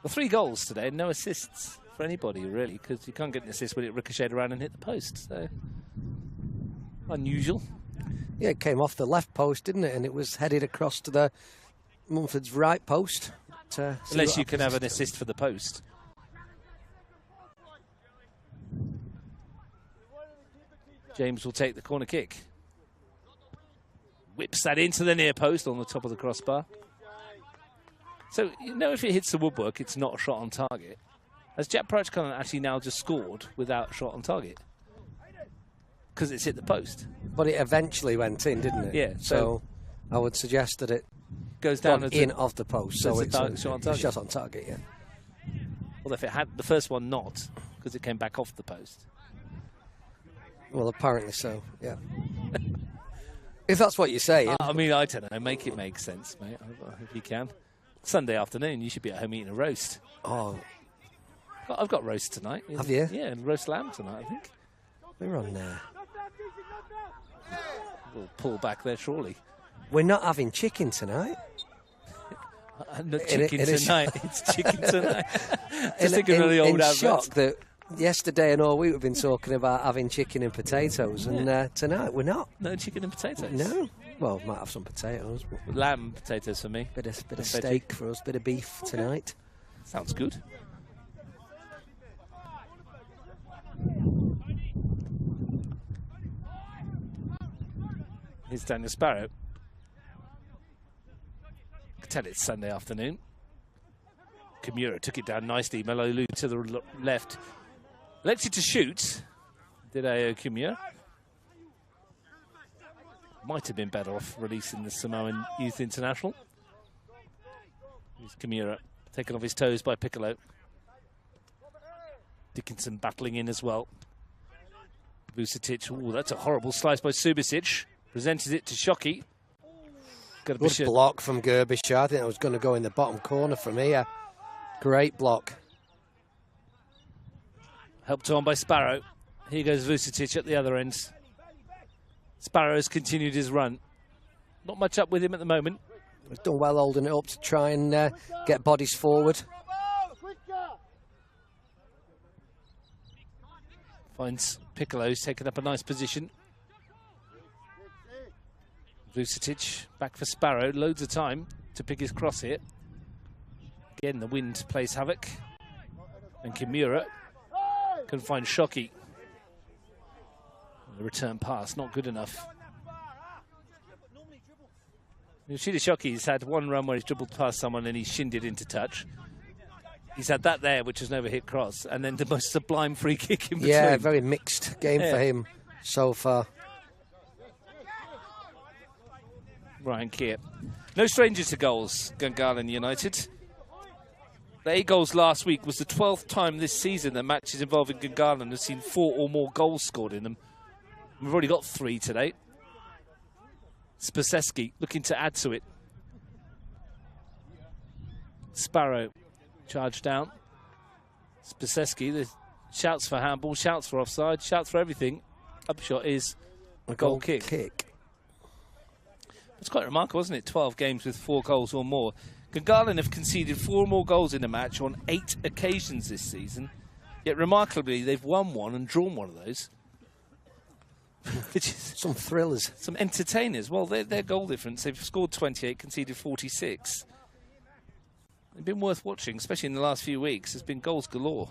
Well, 3 goals today, no assists for anybody really, because you can't get an assist when it ricocheted around and hit the post. So unusual. Yeah, it came off the left post, didn't it? And it was headed across to the Mumford's right post. Unless you can have an assist for the post. James will take the corner kick. Whips that into the near post on the top of the crossbar. So, you know, if it hits the woodwork, it's not a shot on target. Has Jack Parach Cullen actually now just scored without a shot on target? Because it's hit the post. But it eventually went in, didn't it? Yeah. So I would suggest that it goes down in off the post. So it's a shot on target. Shot on target, yeah. Well, if it had the first one not, because it came back off the post. Well, apparently so, yeah. If that's what you're saying. I mean, I don't know. Make it make sense, mate, if you can. Sunday afternoon, you should be at home eating a roast. Oh. I've got roast tonight. Have you? Yeah, and roast lamb tonight, I think. We're on there. We'll pull back there, surely. We're not having chicken tonight. Not chicken tonight. It's chicken tonight. Just thinking of the old adverts. Shock that yesterday and all week we've been talking about having chicken and potatoes, and tonight we're not. No chicken and potatoes? No. Well, might have some potatoes. But lamb potatoes for me. Bit of steak for us, bit of beef tonight. Sounds good. Here's Daniel Sparrow. I can tell it's Sunday afternoon. Kimura took it down nicely. Malolu to the left. Elected to shoot. Did Ao Kimura. Might have been better off releasing the Samoan Youth International. Here's Kimura taken off his toes by Piccolo. Dickinson battling in as well. Vucetic, oh, that's a horrible slice by Subasic. Presented it to Shockey. Good block from Gerbischer. I think it was going to go in the bottom corner from here. Great block. Helped on by Sparrow. Here goes Vucetic at the other end. Sparrow has continued his run. Not much up with him at the moment. He's done well holding it up to try and get bodies forward. Finds Piccolo's taken up a nice position. Vucetic back for Sparrow. Loads of time to pick his cross here. Again, the wind plays havoc. And Kimura can find Shockey. The return pass, not good enough. Yoshida Shockey's had one run where he's dribbled past someone and he's shinned it into touch. He's had that there, which is an overhit cross, and then the most sublime free kick in between. Yeah, very mixed game for him so far. Ryan Keir. No stranger to goals, Gungahlin United. The 8 goals last week was the 12th time this season that matches involving Gungahlin have seen 4 or more goals scored in them. We've already got 3 today. Spaseski looking to add to it. Sparrow charged down. Spaseski, the shouts for handball, shouts for offside, shouts for everything. Upshot is a goal kick. It's quite remarkable, isn't it? 12 games with 4 goals or more. Gungahlin have conceded 4 or more goals in a match on 8 occasions this season. Yet remarkably, they've won 1 and drawn 1 of those. Which is some thrillers. Some entertainers. Well, their goal difference, they've scored 28, conceded 46. They've been worth watching, especially in the last few weeks. There's been goals galore.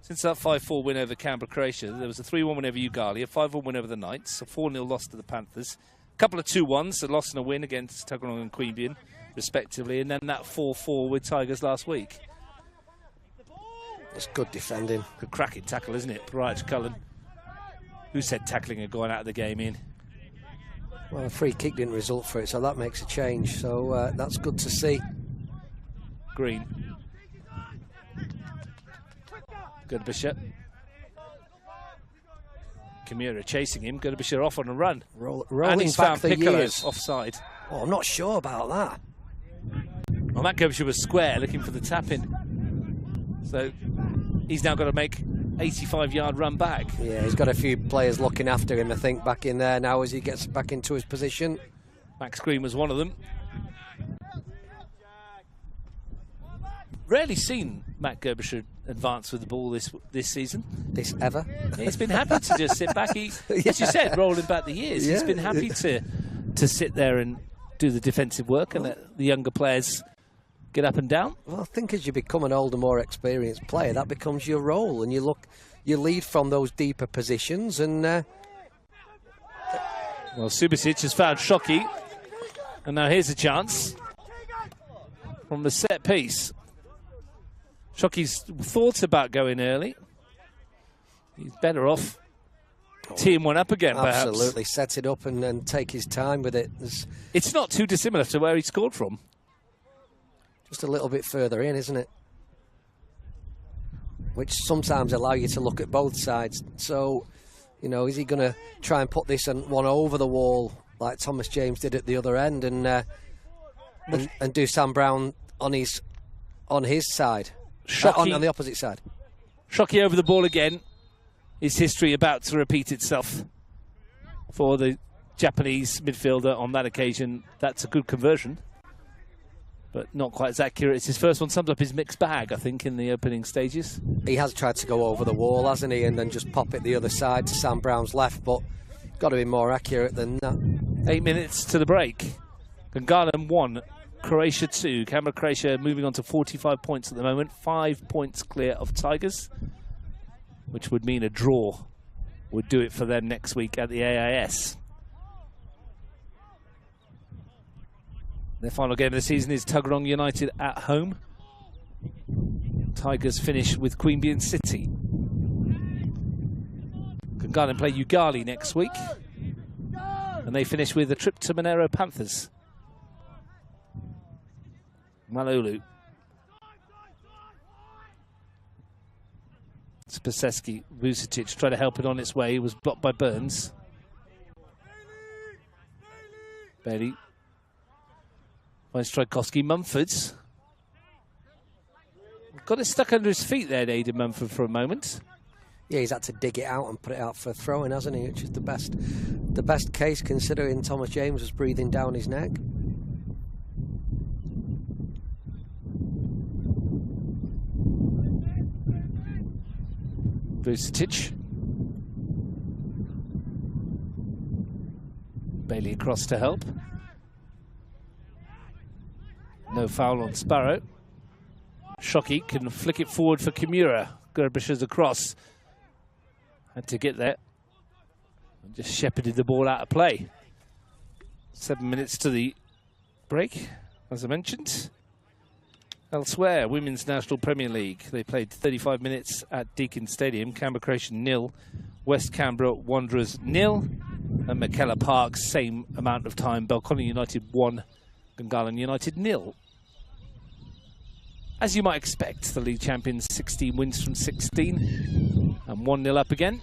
Since that 5-4 win over Canberra Croatia, there was a 3-1 win over Gungahlin, a 5-1 win over the Knights, a 4-0 loss to the Panthers, a couple of 2-1s, a loss and a win against Tuggeranong and Queanbeyan, respectively, and then that 4-4 with Tigers last week. It's good defending. Good cracking tackle, isn't it? Raj Cullen. Who said tackling had gone out of the game in? Well, a free kick didn't result for it, so that makes a change. So that's good to see. Green. Gerbischer. Kimura chasing him. Gerbischer off on a run. Rolling and he's back found the Piccolo years. Offside. Oh, I'm not sure about that. Well, Matt Gerbischer was square looking for the tap-in. So he's now got to make 85-yard run back. Yeah, he's got a few players looking after him, I think, back in there now as he gets back into his position. Max Green was one of them. Rarely seen Matt Gerbischer advance with the ball this season. This ever? He's been happy to just sit back. As you said, rolling back the years. He's been happy to sit there and do the defensive work and let the younger players get up and down. Well, I think as you become an older, more experienced player, that becomes your role, and you lead from those deeper positions. And well, Subasic has found Shockey, and now here's a chance from the set piece. Shockey's thought about going early. He's better off teeing one up again, perhaps. Absolutely, set it up and take his time with it. It's not too dissimilar to where he scored from. Just a little bit further in, isn't it? Which sometimes allow you to look at both sides. So, you know, is he going to try and put this one over the wall like Thomas James did at the other end and do Sam Brown on his side? On the opposite side. Shockey over the ball again. Is history about to repeat itself for the Japanese midfielder on that occasion? That's a good conversion, but not quite as accurate. It's his first one. Sums up his mixed bag, I think, in the opening stages. He has tried to go over the wall, hasn't he, and then just pop it the other side to Sam Brown's left, but got to be more accurate than that. 8 minutes to the break. Gungahlin 1, Croatia 2. Canberra Croatia moving on to 45 points at the moment, 5 points clear of Tigers, which would mean a draw would do it for them next week at the AIS. Their final game of the season is Tuggeranong United at home. Tigers finish with Queanbeyan City. Gungahlin play Ugali next week. And they finish with a trip to Monero Panthers. Malulu. Spaseski, Vucetic tried to help it on its way. He was blocked by Burns. Bailey. Finds Tchaikovsky. Mumfords. Got it stuck under his feet there, Aidan Mumford, for a moment. Yeah, he's had to dig it out and put it out for a throw-in, hasn't he? Which is the best case, considering Thomas James was breathing down his neck. Vucetic. Bailey across to help. No foul on Sparrow. Shockey can flick it forward for Kimura. Gerbisher's across. Had to get there. And just shepherded the ball out of play. 7 minutes to the break, as I mentioned. Elsewhere, Women's National Premier League. They played 35 minutes at Deakin Stadium. Canberra Croatia 0. West Canberra Wanderers 0. And McKellar Park, same amount of time. Belconnen United 1. Gungahlin United 0. As you might expect, the league champions 16 wins from 16 and 1-0 up again.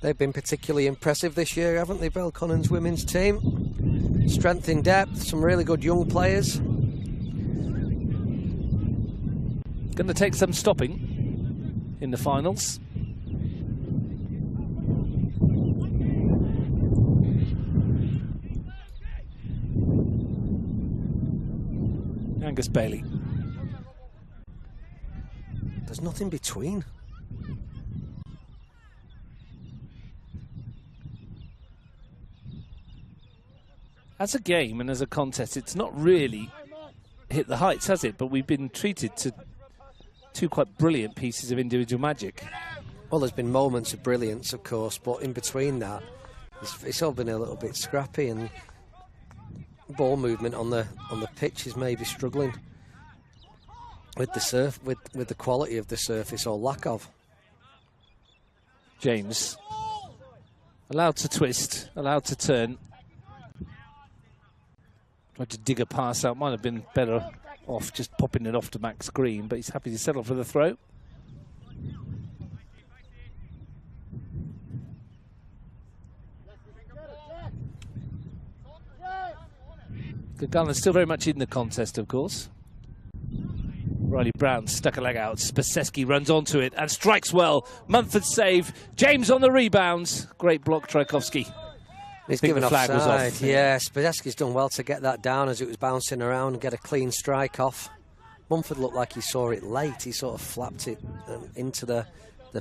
They've been particularly impressive this year, haven't they, Belconnen's women's team? Strength in depth, some really good young players. Going to take some stopping in the finals. Angus Bailey. There's nothing between. As a game and as a contest, it's not really hit the heights, has it? But we've been treated to two quite brilliant pieces of individual magic. Well, there's been moments of brilliance, of course, but in between that, it's all been a little bit scrappy, and ball movement on the pitch is maybe struggling with the with the quality of the surface, or lack of. James allowed to twist, allowed to turn. Tried to dig a pass out, might have been better off just popping it off to Max Green, but he's happy to settle for the throw. Gungahlin still very much in the contest, of course. Riley Brown stuck a leg out. Spaseski runs onto it and strikes well. Mumford save. James on the rebounds. Great block, Tchaikovsky. He's given offside. Was off. Yeah, Spaseski's done well to get that down as it was bouncing around and get a clean strike off. Mumford looked like he saw it late. He sort of flapped it into the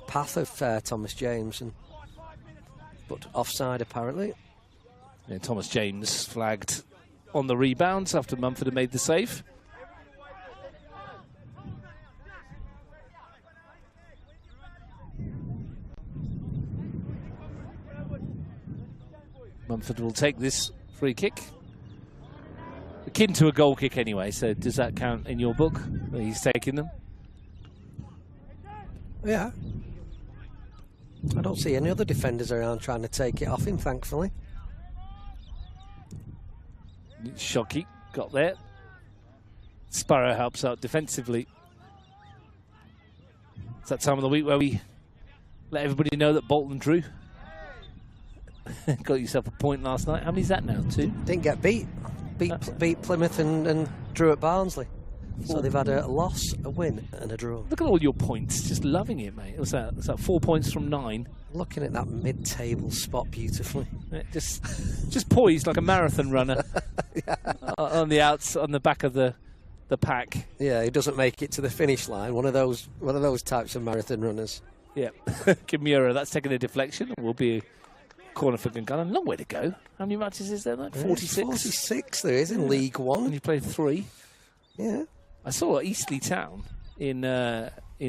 path of Thomas James, but offside apparently. Yeah, Thomas James flagged on the rebounds after Mumford had made the save. Mumford will take this free kick. Akin to a goal kick anyway, so does that count in your book? He's taking them? Yeah. I don't see any other defenders around trying to take it off him, thankfully. Shockey got there. Sparrow helps out defensively. It's that time of the week where we let everybody know that Bolton drew. Got yourself a point last night. How many's that now? 2? Didn't get beat. Beat Plymouth and drew at Barnsley. So they've had a loss, a win and a draw. Look at all your points. Just loving it, mate. What's that? It's that 4 points from 9. Looking at that mid-table spot beautifully. Just poised like a marathon runner. Yeah. On the back of the pack. Yeah, he doesn't make it to the finish line. One of those types of marathon runners. Yeah. Kimura, that's taking a deflection. Will be a corner for Gungahlin. Long way to go. How many matches is there? Like 46? 46 there is in League One. And you played 3. Yeah. I saw Eastleigh Town in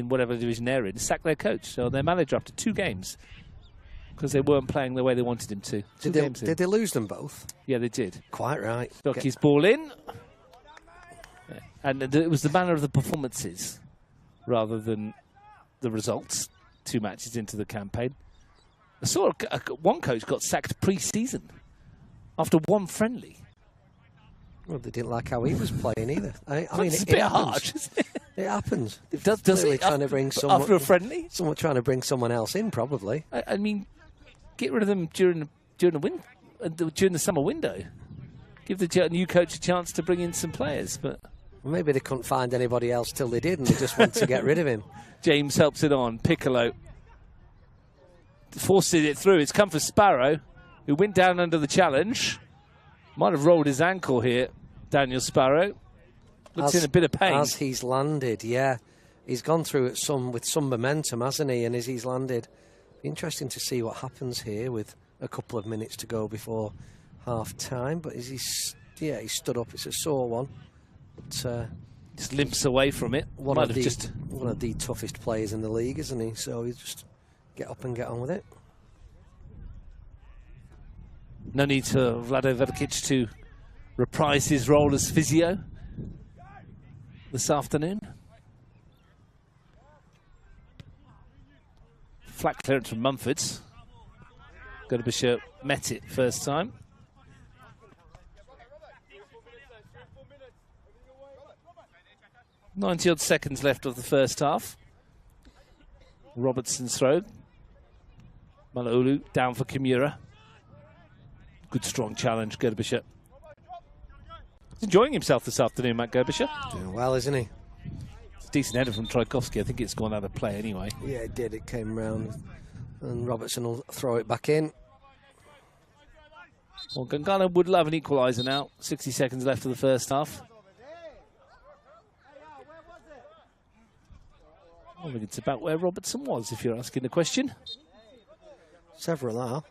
whatever division they're in sack their coach, so their manager after 2 games. because they weren't playing the way they wanted him to. Did they lose them both? Yeah, they did. Quite right. Dockie's ball in. Yeah. And it was the manner of the performances rather than the results 2 matches into the campaign. I saw one coach got sacked pre-season after one friendly. Well, they didn't like how he was playing either. I mean, it's a bit harsh, isn't it? It happens. It does it? Trying to bring someone, after a friendly? Someone trying to bring someone else in, probably. I mean, get rid of them during the summer window. Give the new coach a chance to bring in some players, but maybe they couldn't find anybody else till they did, and they just want to get rid of him. James helps it on. Piccolo forces it through. It's come for Sparrow, who went down under the challenge. Might have rolled his ankle here, Daniel Sparrow. Looks in a bit of pain. As he's landed, yeah. He's gone through it with some momentum, hasn't he? And as he's landed, interesting to see what happens here with a couple of minutes to go before half-time. But he stood up. It's a sore one. But, just limps away from it. One of the toughest players in the league, isn't he? So he just get up and get on with it. No need for Vlado Velikic to reprise his role as physio this afternoon. Flat clearance from Mumford. Gurubisha met it first time. 90-odd seconds left of the first half. Robertson's throw. Malaulu down for Kimura. Good strong challenge, Gurubisha. He's enjoying himself this afternoon, Matt Gurubisha. Doing well, isn't he? It's a decent header from Tchaikovsky. I think it's gone out of play anyway. Yeah, it did. It came round. And Robertson will throw it back in. Well, Gungahlin would love an equaliser now. 60 seconds left of the first half. I think it's about where Robertson was, if you're asking the question. Several are.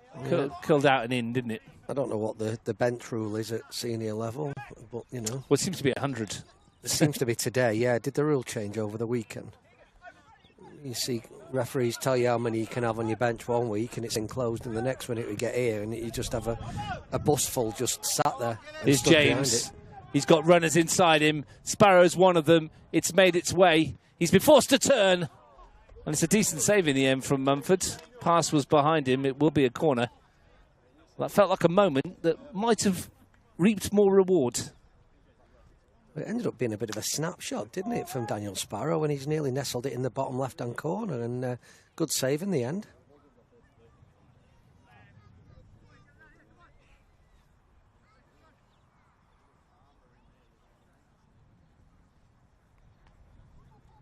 Curled out and in, didn't it? I don't know what the bench rule is at senior level, but, you know. Well, it seems to be 100. It seems to be today, yeah. Did the rule change over the weekend? You see referees tell you how many you can have on your bench one week and it's enclosed, and the next minute we get here and you just have a bus full just sat there. Here's James. He's got runners inside him. Sparrow's one of them. It's made its way. He's been forced to turn. And it's a decent save in the end from Mumford. Pass was behind him. It will be a corner. That felt like a moment that might have reaped more reward. It ended up being a bit of a snapshot, didn't it, from Daniel Sparrow, when he's nearly nestled it in the bottom left-hand corner, and good save in the end.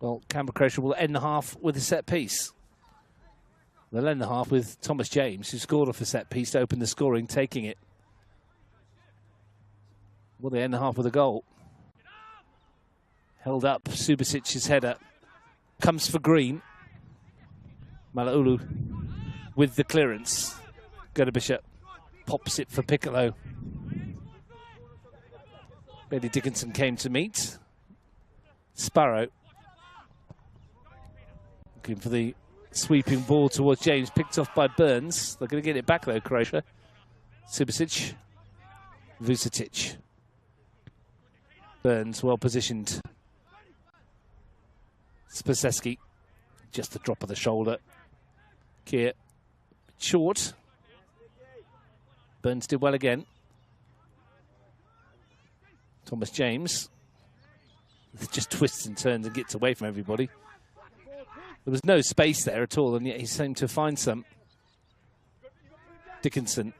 Well, Canberra Croatia will end the half with a set piece. They'll end the half with Thomas James, who scored off a set piece to open the scoring, taking it. Will they end the half with a goal? Held up, Subasic's header. Comes for Green. Malaulu with the clearance. Gurubisha pops it for Piccolo. Bailey Dickinson came to meet. Sparrow. Looking for the sweeping ball towards James, picked off by Burns. They're going to get it back though, Croatia. Subasic. Vucetic. Burns well positioned. Spaseski, just the drop of the shoulder. Kier, short. Burns did well again. Thomas James just twists and turns and gets away from everybody. There was no space there at all, and yet he seemed to find some. Dickinson,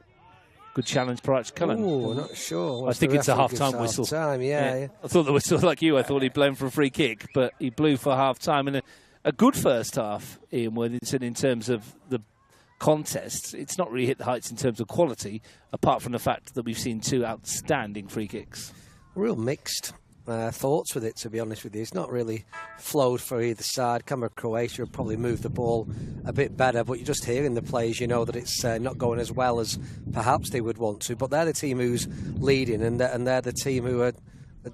good challenge for Arch Cullen. Oh, not sure. I think it's a half-time whistle. Yeah. I thought the whistle, like you, I thought he'd blown for a free kick, but he blew for half-time. And a good first half, Ian Worthington, in terms of the contest. It's not really hit the heights in terms of quality, apart from the fact that we've seen two outstanding free kicks. Real mixed thoughts with it, to be honest with you. It's not really flowed for either side. Canberra Croatia have probably moved the ball a bit better, but you're just hearing the players, you know that it's not going as well as perhaps they would want to. But they're the team who's leading, and they're the team who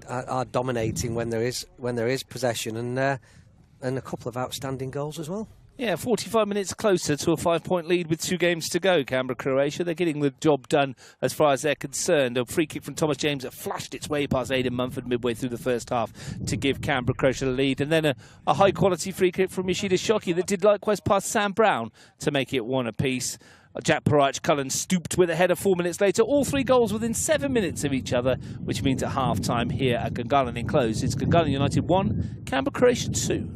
are dominating when there is possession, and a couple of outstanding goals as well. Yeah, 45 minutes closer to a 5-point lead with 2 games to go. Canberra Croatia, they're getting the job done as far as they're concerned. A free kick from Thomas James that flashed its way past Aidan Mumford midway through the first half to give Canberra Croatia the lead. And then a high-quality free kick from Yoshida Shoki that did likewise past Sam Brown to make it 1 apiece. Jack Parach Cullen stooped with a header 4 minutes later. All 3 goals within 7 minutes of each other, which means at half-time here at Gungahlin Enclosed, it's Gungahlin United 1, Canberra Croatia 2.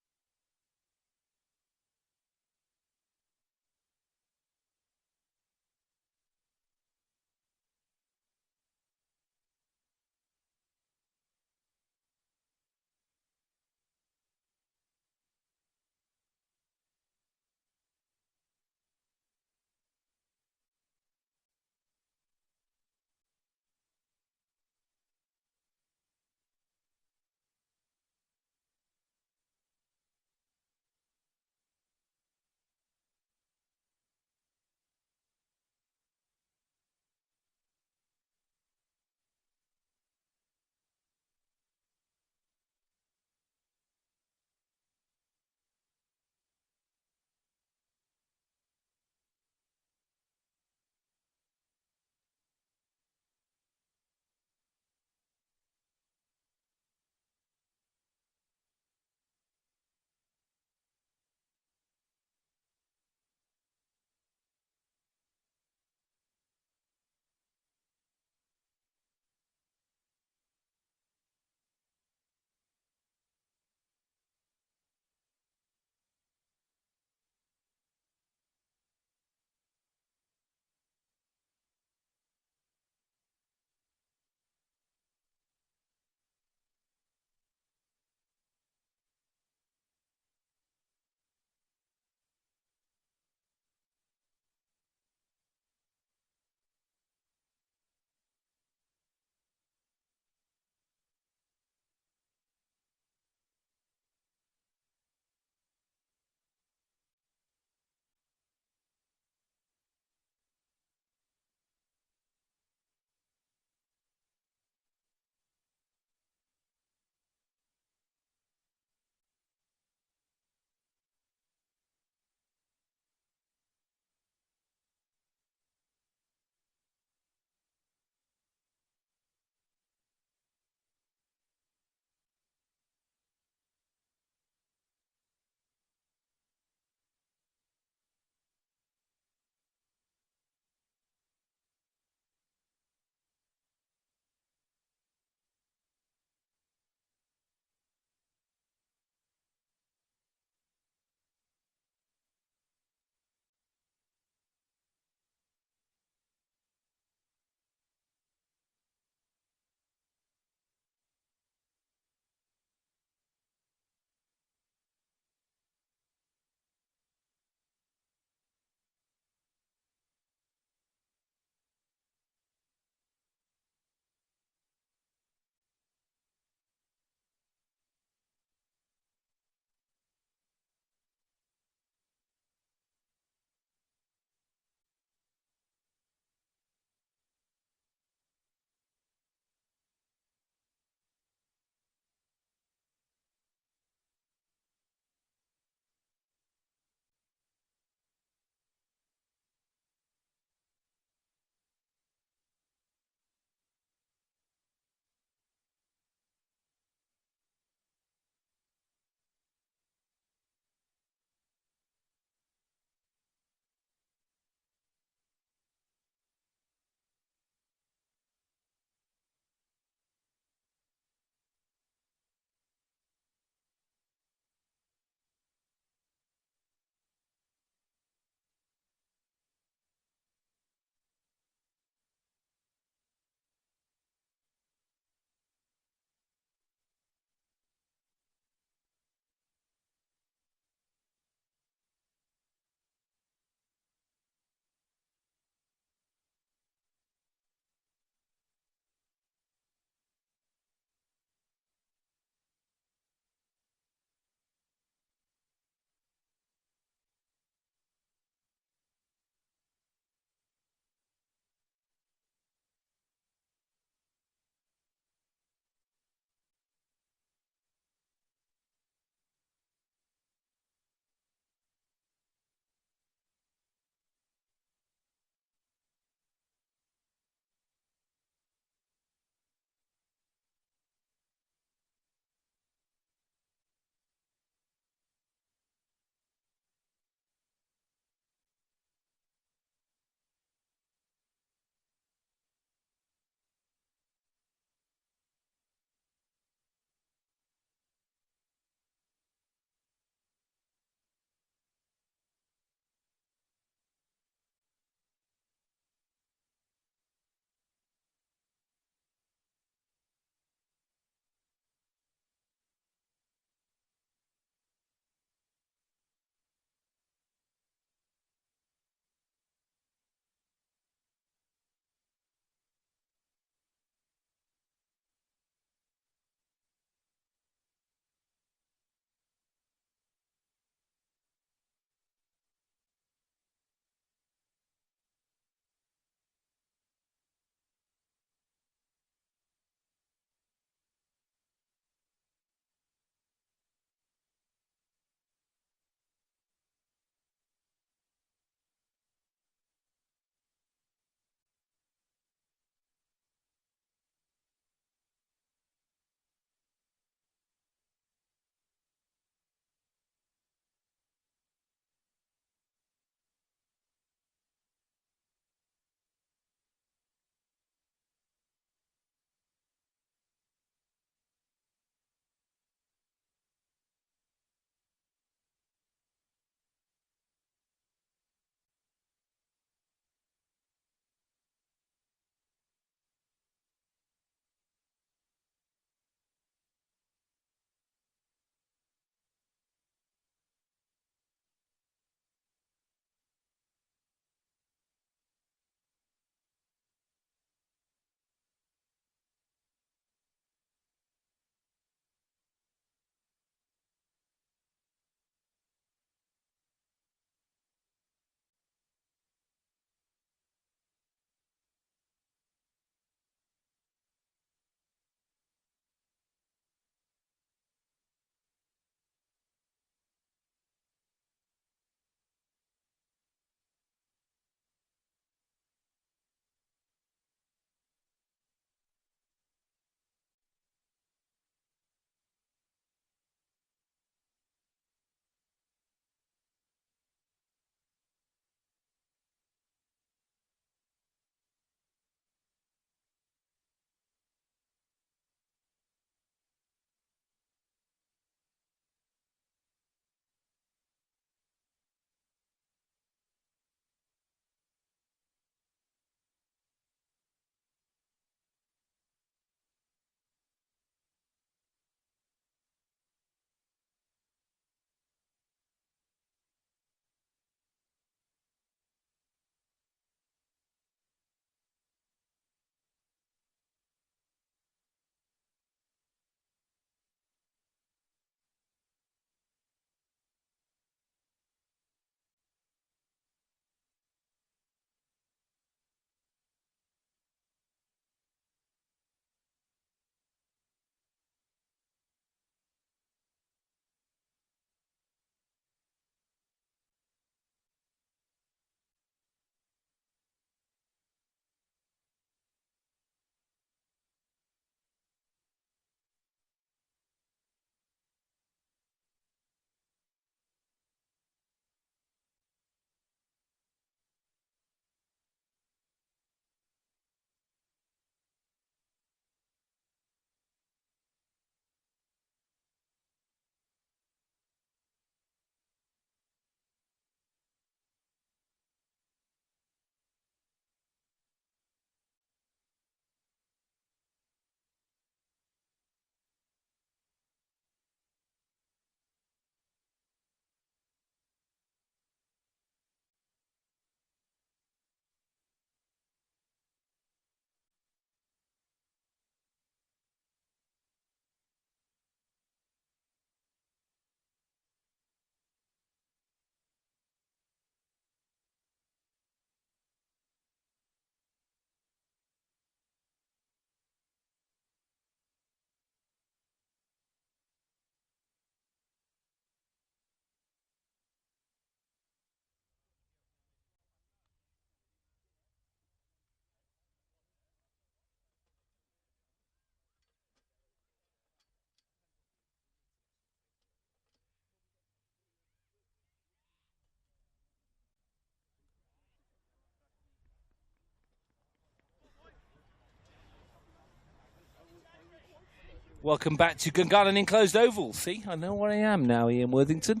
Welcome back to Gungahlin Enclosed Oval. See, I know where I am now, Ian Worthington.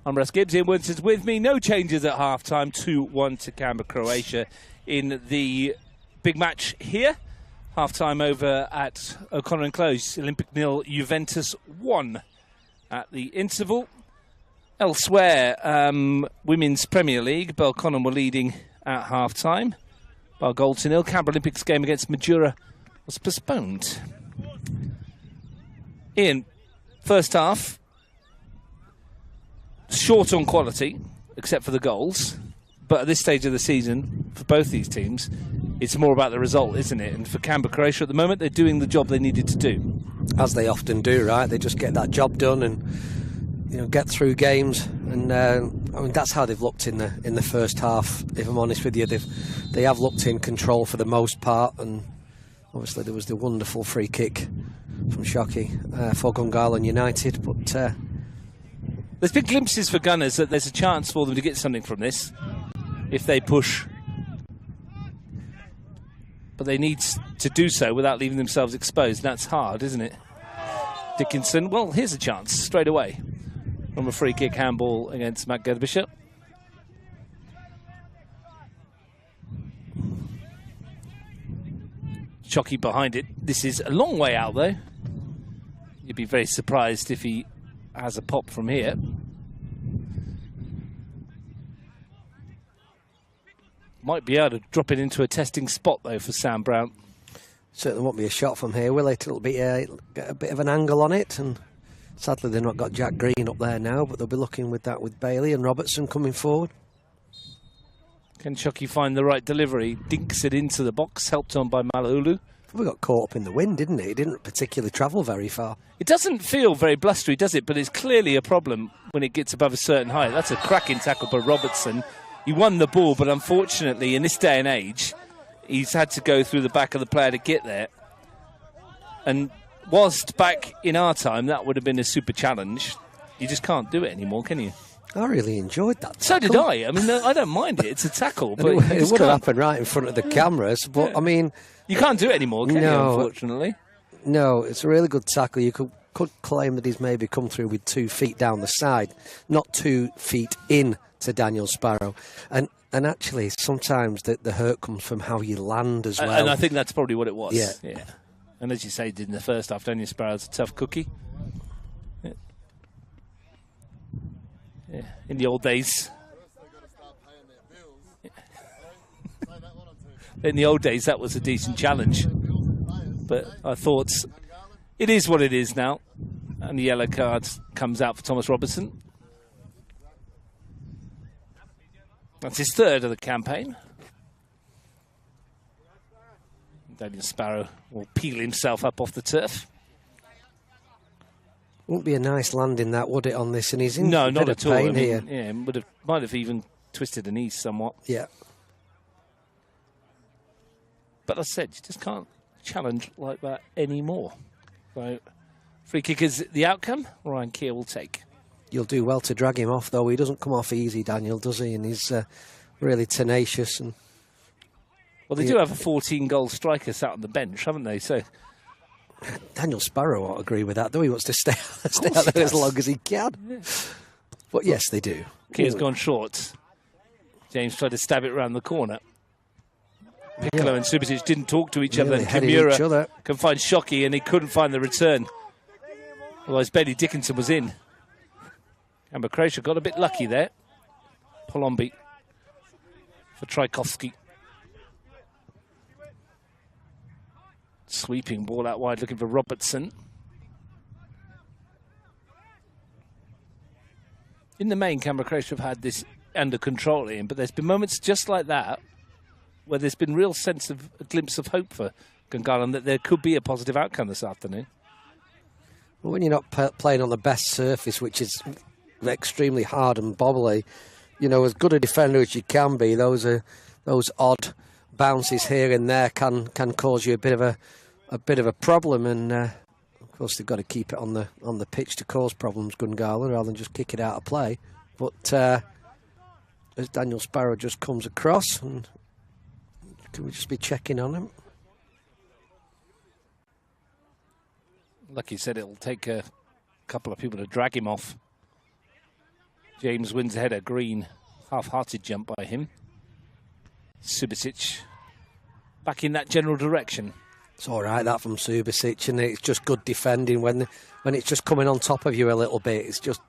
I'm Russ Gibbs. Ian Worthington's with me. No changes at half-time. 2-1 to Canberra Croatia in the big match here. Half-time over at Gungahlin Enclosed. Olympic 0, Juventus 1 at the interval. Elsewhere, Women's Premier League. Belconnen were leading at half-time by a goal to 0. Canberra Olympics game against Majura was postponed. Ian, first half, short on quality, except for the goals. But at this stage of the season, for both these teams, it's more about the result, isn't it? And for Canberra Croatia at the moment, they're doing the job they needed to do. As they often do, right? They just get that job done and get through games. And I mean, that's how they've looked in the first half. If I'm honest with you, they have looked in control for the most part. And obviously, there was the wonderful free kick from Shockey for Gungahlin United, but there's been glimpses for Gunners that there's a chance for them to get something from this if they push, but they need to do so without leaving themselves exposed. That's hard, isn't it? Dickinson, well, here's a chance straight away from a free kick handball against Matt Gerbischer. Shockey behind it. This is a long way out though. You'd be very surprised if he has a pop from here. Might be able to drop it into a testing spot though for Sam Brown. Certainly won't be a shot from here, will it? It'll be get a bit of an angle on it, and sadly they've not got Jack Green up there now, but they'll be looking with that with Bailey and Robertson coming forward. Can Shockey find the right delivery? Dinks it into the box, helped on by Malulu. We got caught up in the wind, didn't it? It didn't particularly travel very far. It doesn't feel very blustery, does it? But it's clearly a problem when it gets above a certain height. That's a cracking tackle by Robertson. He won the ball, but unfortunately, in this day and age, he's had to go through the back of the player to get there. And whilst back in our time, that would have been a super challenge, you just can't do it anymore, can you? I really enjoyed that tackle. So did I. I mean, I don't mind it. It's a tackle. But it would have happened right in front of the cameras, but yeah. I mean... You can't do it anymore, can you, unfortunately? No, it's a really good tackle. You could claim that he's maybe come through with 2 feet down the side, not 2 feet in to Daniel Sparrow. And actually, sometimes the hurt comes from how you land as well. And I think that's probably what it was. Yeah. And as you say, did in the first half, Daniel Sparrow's a tough cookie. Yeah. In the old days. In the old days, that was a decent challenge. But I thought it is what it is now. And the yellow card comes out for Thomas Robertson. That's his third of the campaign. Daniel Sparrow will peel himself up off the turf. Wouldn't be a nice landing, that, would it, on this? And he's in no, a not bit at of all. pain I mean, here. Yeah, might have even twisted a knee somewhat. Yeah. But as I said, you just can't challenge like that anymore. So, free kick is the outcome. Ryan Keir will take. You'll do well to drag him off, though. He doesn't come off easy, Daniel, does he? And he's really tenacious. And well, they do have a 14-goal striker sat on the bench, haven't they? So Daniel Sparrow won't agree with that, though. He wants to stay out there as long as he can. Yeah. But yes, they do. Keir's gone short. James tried to stab it around the corner. Piccolo and Subasic didn't talk to each other, and Kimura can find Shockey, and he couldn't find the return. Otherwise, Benny Dickinson was in. Canberra Croatia got a bit lucky there. Polombi for Tchaikovsky. Sweeping ball out wide, looking for Robertson. In the main, Canberra Croatia have had this under control, Ian, but there's been moments just like that where there's been real sense of a glimpse of hope for Gungahlin that there could be a positive outcome this afternoon. Well, when you're not playing on the best surface, which is extremely hard and bobbly, as good a defender as you can be, those odd bounces here and there can cause you a bit of a problem. And of course, they've got to keep it on the pitch to cause problems, Gungahlin, rather than just kick it out of play. But as Daniel Sparrow just comes across, and can we just be checking on him? like you said, it'll take a couple of people to drag him off. James wins the header. Green, half-hearted jump by him. Subasic back in that general direction. It's all right, that from Subasic, and it's just good defending when it's just coming on top of you a little bit. It's just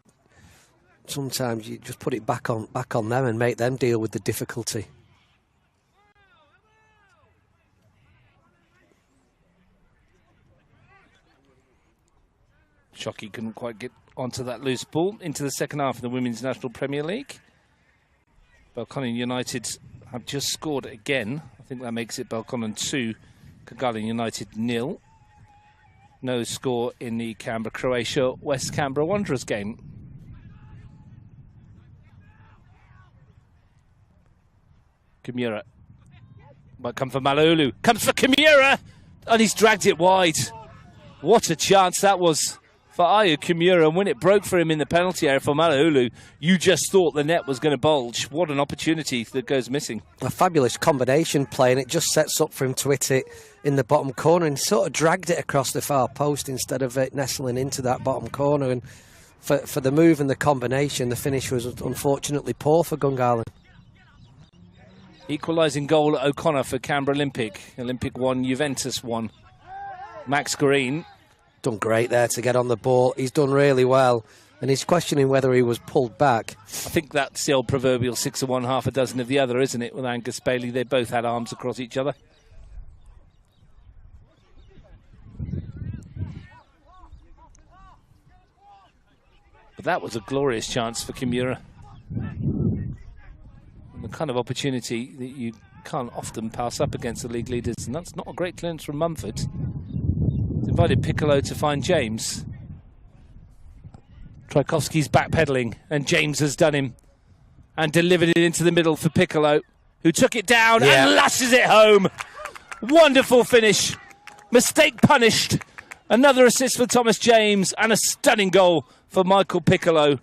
sometimes you just put it back on them and make them deal with the difficulty. Shockey couldn't quite get onto that loose ball. Into the second half of the Women's National Premier League. Belconnen United have just scored again. I think that makes it Belconnen 2, Gungahlin United 0. No score in the Canberra Croatia West Canberra Wanderers game. Kimura might come for Malulu. Comes for Kimura! And he's dragged it wide. What a chance that was for Ayu Kimura. And when it broke for him in the penalty area for Malulu, you just thought the net was going to bulge. What an opportunity that goes missing. A fabulous combination play, and it just sets up for him to hit it in the bottom corner, and sort of dragged it across the far post instead of it nestling into that bottom corner. And for the move and the combination, the finish was unfortunately poor for Gungahlin. Equalising goal at O'Connor for Canberra Olympic. Olympic 1, Juventus 1. Max Green. Done great there to get on the ball. He's done really well. And he's questioning whether he was pulled back. I think that's the old proverbial 6 of one, half a dozen of the other, isn't it? With Angus Bailey, they both had arms across each other. But that was a glorious chance for Kimura. The kind of opportunity that you can't often pass up against the league leaders, and that's not a great clearance from Mumford. He's invited Piccolo to find James. Tchaikovsky's backpedaling, and James has done him and delivered it into the middle for Piccolo, who took it down and lashes it home. Wonderful finish. Mistake punished. Another assist for Thomas James and a stunning goal for Michael Piccolo.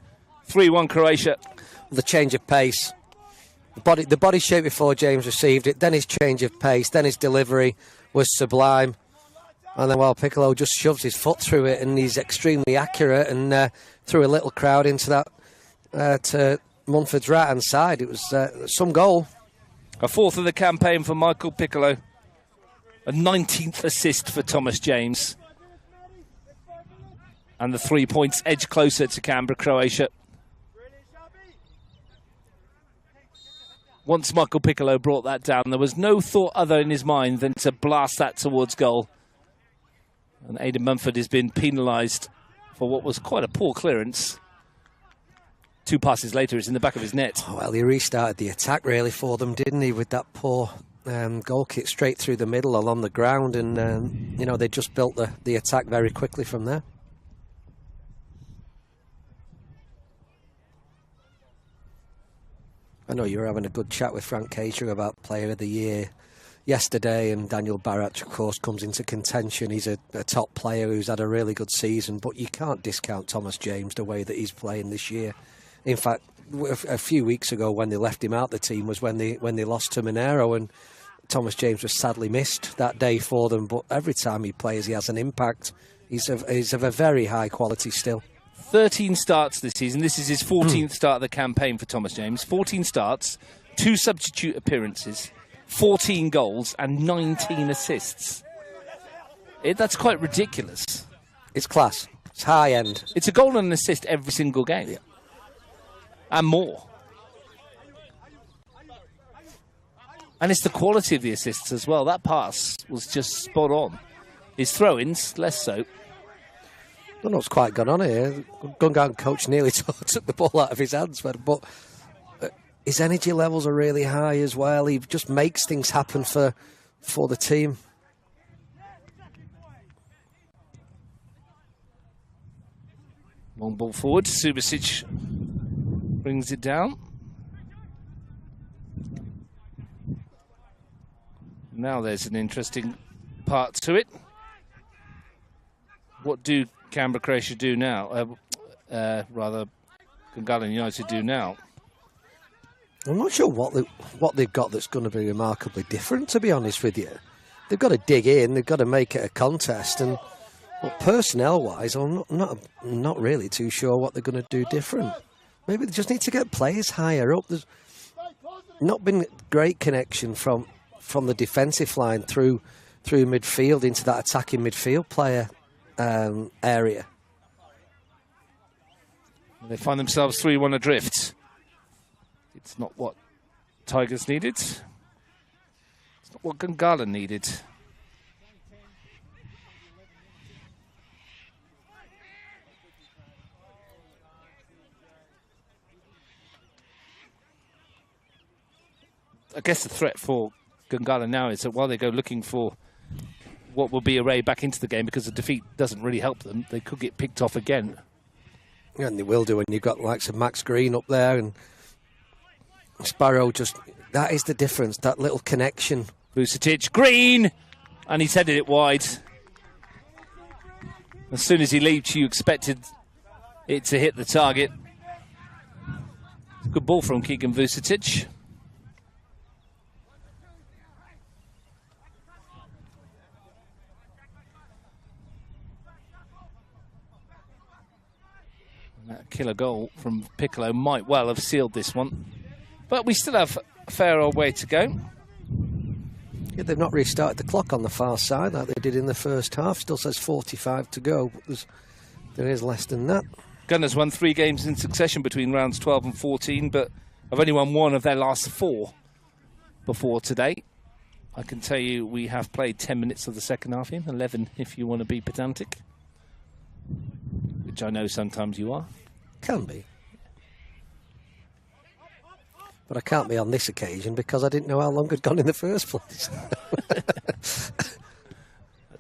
3-1 Croatia. The change of pace. The body shape before James received it, then his change of pace, then his delivery was sublime. And then while Piccolo just shoves his foot through it, and he's extremely accurate, and threw a little crowd into that to Munford's right-hand side. It was some goal. A fourth of the campaign for Michael Piccolo. A 19th assist for Thomas James. And the 3 points edge closer to Canberra Croatia. Once Michael Piccolo brought that down, there was no thought other in his mind than to blast that towards goal. And Aidan Mumford has been penalised for what was quite a poor clearance. 2 passes later, it's in the back of his net. Oh, well, he restarted the attack really for them, didn't he, with that poor goal kick straight through the middle along the ground. And, you know, they just built the attack very quickly from there. I know you were having a good chat with Frank Cater about Player of the Year yesterday, and Daniel Barrach, of course, comes into contention. He's a top player who's had a really good season, but you can't discount Thomas James the way that he's playing this year. In fact, a few weeks ago when they left him out the team was when they lost to Monero, and Thomas James was sadly missed that day for them. But every time he plays, he has an impact. He's of a very high quality still. 13 starts this season. This is his 14th start of the campaign for Thomas James. 14 starts, 2 substitute appearances, 14 goals and 19 assists. That's quite ridiculous. It's class. It's high end. It's a goal and an assist every single game. Yeah. And more. And it's the quality of the assists as well. That pass was just spot on. His throw-ins, less so. I don't know what's quite gone on here. Gungahlin coach nearly took the ball out of his hands, but his energy levels are really high as well. He just makes things happen for the team. Long ball forward. Subasic brings it down. Now there's an interesting part to it. What do Canberra Croatia do now? Rather, Gungahlin United do now. I'm not sure what they've got that's going to be remarkably different, to be honest with you. They've got to dig in, they've got to make it a contest, and But personnel-wise, I'm not really too sure what they're going to do different. Maybe they just need to get players higher up. There's not been great connection from the defensive line through midfield into that attacking midfield player area. They find themselves 3-1 adrift. It's not what Tigers needed. It's not what Gungahlin needed. I guess the threat for Gungahlin now is that while they go looking for what will be a raid back into the game, because the defeat doesn't really help them, they could get picked off again. Yeah, and they will do when you've got likes of Max Green up there and Sparrow. Just that is the difference, that little connection. Vucetic, Green! And he's headed it wide. As soon as he leaped, you expected it to hit the target. Good ball from Keegan Vucetic. That killer goal from Piccolo might well have sealed this one. But we still have a fair old way to go. Yeah, they've not restarted the clock on the far side like they did in the first half. Still says 45 to go, but there is less than that. Gunners won 3 games in succession between rounds 12 and 14, but have only won 1 of their last 4 before today. I can tell you we have played 10 minutes of the second half in, 11 if you want to be pedantic, which I know sometimes you are. Can be. But I can't be on this occasion because I didn't know how long had gone in the first place. That's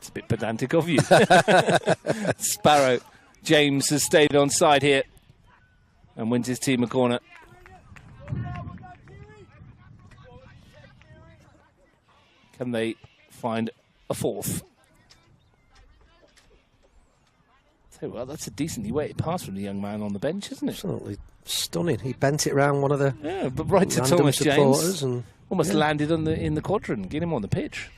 a bit pedantic of you. Sparrow. James has stayed on side here and wins his team a corner. Can they find a fourth? Tell you what, that's a decently weighted pass from the young man on the bench, isn't it? Absolutely stunning. He bent it around one of the but right to Thomas James. And almost landed on in the quadrant, get him on the pitch.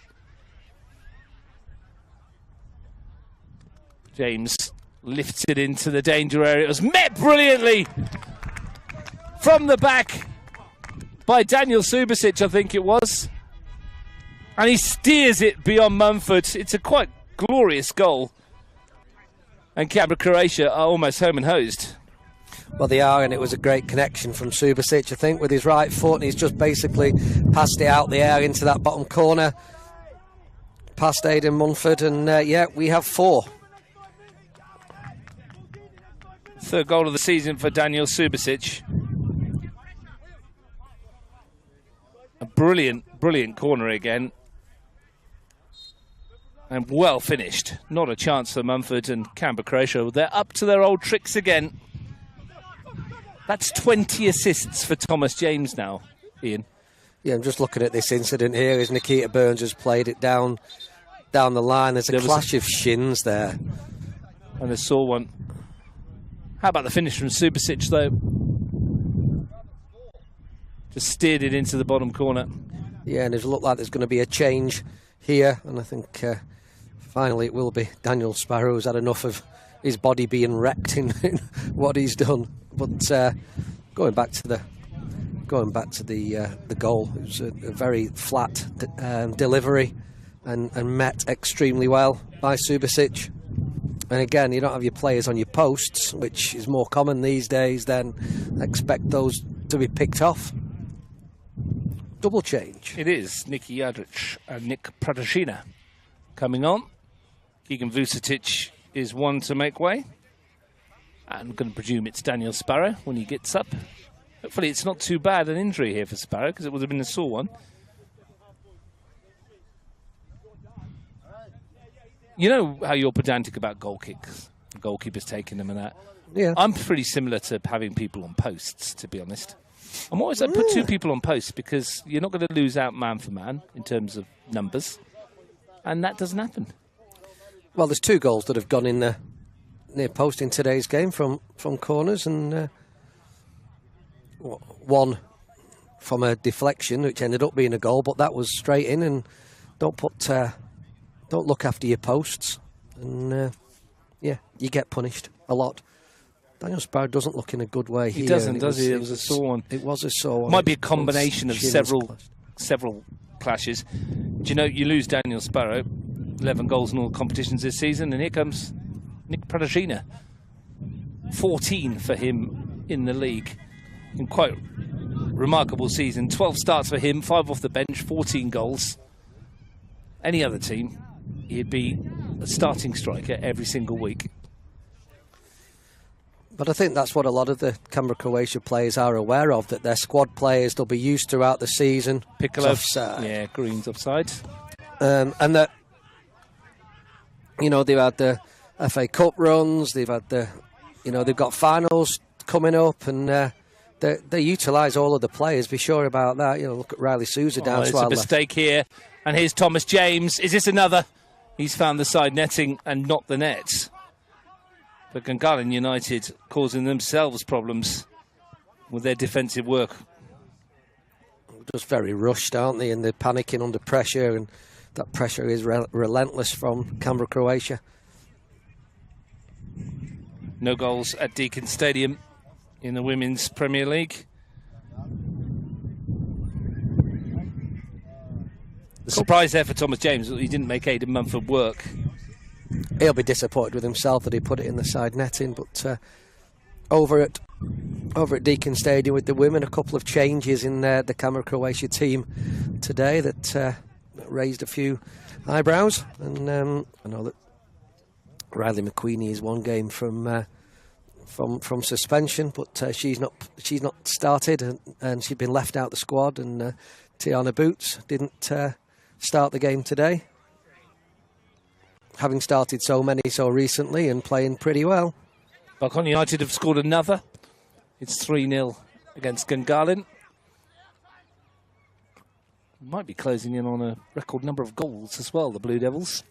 James lifts it into the danger area. It was met brilliantly from the back by Daniel Subasic, I think it was. And he steers it beyond Mumford. It's a quite glorious goal. And Canberra Croatia are almost home and hosed. Well, they are, and it was a great connection from Subasic, I think, with his right foot, and he's just basically passed it out the air into that bottom corner, past Aidan Munford, and yeah, we have 4. Third goal of the season for Daniel Subasic. A brilliant, brilliant corner again. And well finished. Not a chance for Mumford and Canberra Croatia. They're up to their old tricks again. That's 20 assists for Thomas James now, Ian. Yeah, I'm just looking at this incident here as Nikita Burns has played it down the line. There's a clash of shins there. And I saw one. How about the finish from Subasic, though? Just steered it into the bottom corner. Yeah, and it looked like there's going to be a change here, and I think finally it will be. Daniel Sparrow's had enough of his body being wrecked in what he's done. But going back to the goal, it was a very flat delivery and met extremely well by Subasic. And again, you don't have your players on your posts, which is more common these days, then expect those to be picked off. Double change. It is. Nicky Jadric and Nick Pradashina coming on. Keegan Vucetic is one to make way. I'm going to presume it's Daniel Sparrow when he gets up. Hopefully it's not too bad an injury here for Sparrow, because it would have been a sore one. You know how you're pedantic about goal kicks, goalkeepers taking them and that? Yeah. I'm pretty similar to having people on posts, to be honest. I'm always I put 2 people on posts because you're not going to lose out man for man in terms of numbers, and that doesn't happen. Well, there's 2 goals that have gone in the near post in today's game from corners, and one from a deflection, which ended up being a goal, but that was straight in. And don't look after your posts. And Yeah, you get punished a lot. Daniel Sparrow doesn't look in a good way here. He doesn't, does he? It was a sore one. It was a sore one. Might be a combination of several clashes. Do you know, you lose Daniel Sparrow, 11 goals in all competitions this season, and here comes Nick Pradashina. 14 for him in the league. In quite remarkable season. 12 starts for him, 5 off the bench, 14 goals. Any other team, he'd be a starting striker every single week. But I think that's what a lot of the Canberra Croatia players are aware of, that they're squad players, they'll be used throughout the season. Piccolo, yeah, Green's offside. And that, you know, they've had the FA Cup runs, they've had the, you know, they've got finals coming up, and they utilise all of the players, be sure about that. You know, look at Riley Souza down to our left. There's a mistake here, and here's Thomas James. Is this another? He's found the side netting and not the net. But Gungahlin United causing themselves problems with their defensive work. Just very rushed, aren't they? And they're panicking under pressure, and that pressure is relentless from Canberra Croatia. No goals at Deakin Stadium in the Women's Premier League. The surprise there for Thomas James, he didn't make Aidan Mumford work. He'll be disappointed with himself that he put it in the side netting, but over at Deakin Stadium with the women, a couple of changes in the Canberra Croatia team today that raised a few eyebrows. And I know that Riley McQueenie is one game from suspension, but she's not started, and she'd been left out the squad. And Tiana Boots didn't start the game today, having started so many so recently and playing pretty well. Gungahlin United have scored another. It's 3-0 against Gungahlin. Might be closing in on a record number of goals as well, the Blue Devils.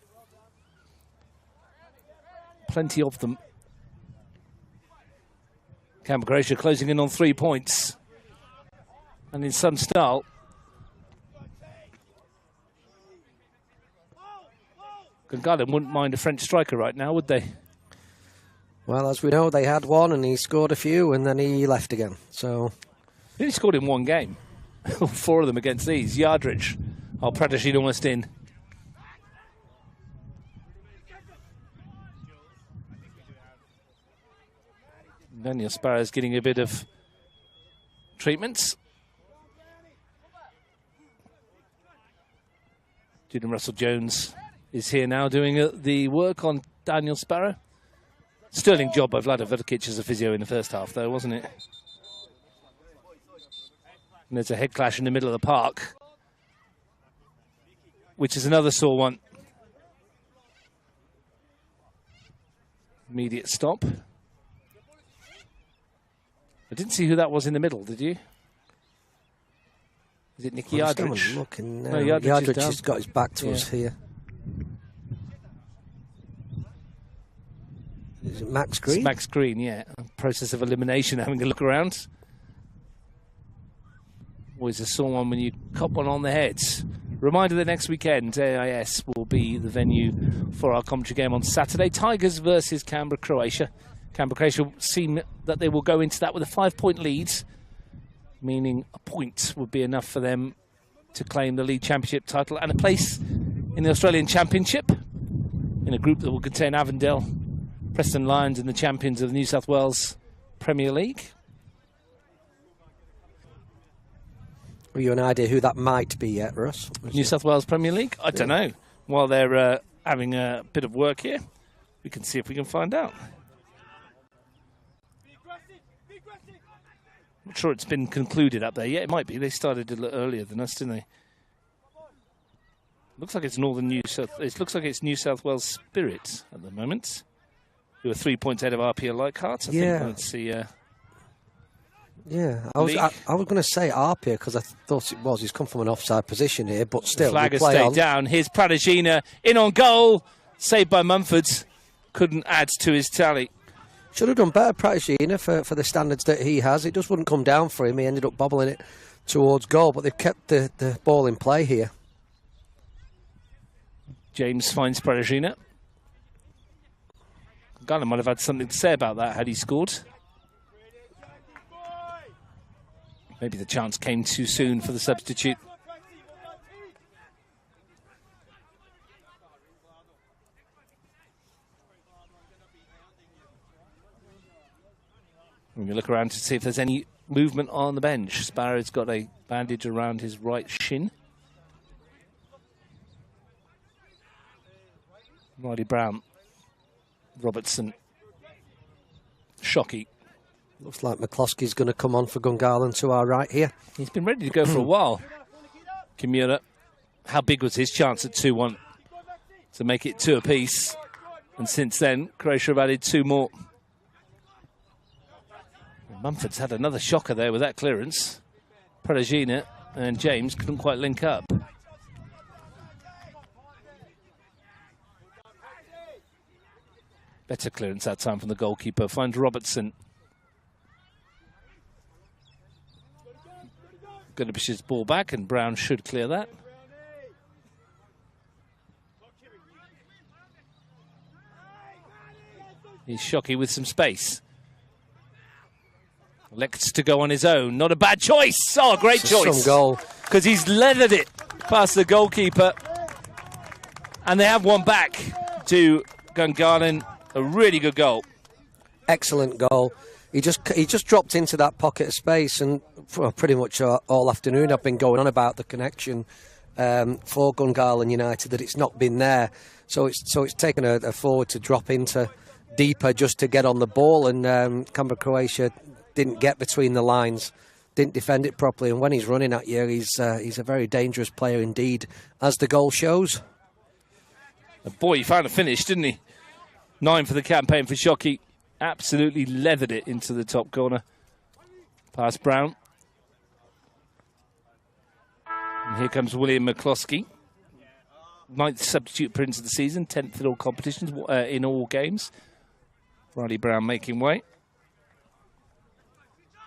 Plenty of them. Canberra Croatia closing in on 3 points. And in some style. Gungahlin wouldn't mind a French striker right now, would they? Well, as we know, they had one and he scored a few and then he left again. So he only scored in one game. 4 of them against these. Yardridge. Oh, Pradashina almost in. Daniel Sparrow's getting a bit of treatments. Julian Russell-Jones is here now doing the work on Daniel Sparrow. Sterling job by Vlado Vedakic as a physio in the first half, though, wasn't it? And there's a head clash in the middle of the park, which is another sore one. Immediate stop. I didn't see who that was in the middle, did you? Is it Nicky Yardridge? Looking now. No, Yardridge has got his back to us here. Is it Max Green? It's Max Green, yeah. Process of elimination, having a look around. Always a sore one when you cop one on the heads. Reminder that next weekend, AIS will be the venue for our commentary game on Saturday. Tigers versus Canberra Croatia. Canberra Croatia seem that they will go into that with a 5-point lead, meaning a point would be enough for them to claim the league championship title and a place in the Australian Championship, in a group that will contain Avondale, Preston Lions and the champions of the New South Wales Premier League. Have you an idea who that might be yet, Russ? New South Wales Premier League? I don't know. While they're having a bit of work here, we can see if we can find out. I'm not sure it's been concluded up there yet. It might be. They started a little earlier than us, didn't they? Looks like it's Northern New South. It looks like it's New South Wales Spirit at the moment, who are 3 points ahead of RPL Leichhardt. I think. Let's see. Yeah, I was going to say Arpia because I thought it was. He's come from an offside position here, but still. The flag has stayed down. Here's Pradashina in on goal. Saved by Mumford. Couldn't add to his tally. Should have done better, Pradashina, for the standards that he has. It just wouldn't come down for him. He ended up bobbling it towards goal, but they've kept the ball in play here. James finds Pradashina. Gungahlin might have had something to say about that had he scored. Maybe the chance came too soon for the substitute. When we look around to see if there's any movement on the bench. Sparrow's got a bandage around his right shin. Riley Brown, Robertson, Shockey. Looks like McCloskey's going to come on for Gungahlin to our right here. He's been ready to go for a while. Kimura, how big was his chance at 2-1 to make it 2 apiece? And since then, Croatia have added 2 more. Mumford's had another shocker there with that clearance. Peragina and James couldn't quite link up. Better clearance that time from the goalkeeper. Finds Robertson. Gunabish's ball back, and Brown should clear that. He's Shockey with some space. Elects to go on his own. Not a bad choice. Oh, great choice. Some goal. Because he's leathered it past the goalkeeper. And they have one back to Gungahlin. A really good goal. Excellent goal. He just dropped into that pocket of space, and for pretty much all afternoon I've been going on about the connection for Gungahlin United, that it's not been there. So it's taken a forward to drop into deeper just to get on the ball, and Canberra Croatia didn't get between the lines, didn't defend it properly, and when he's running at you, he's a very dangerous player indeed, as the goal shows. Boy, he found a finish, didn't he? 9 for the campaign for Shockey. Absolutely leathered it into the top corner. Past Brown. And here comes William McCloskey. 9th substitute appearance of the season, 10th in all competitions, in all games. Riley Brown making way.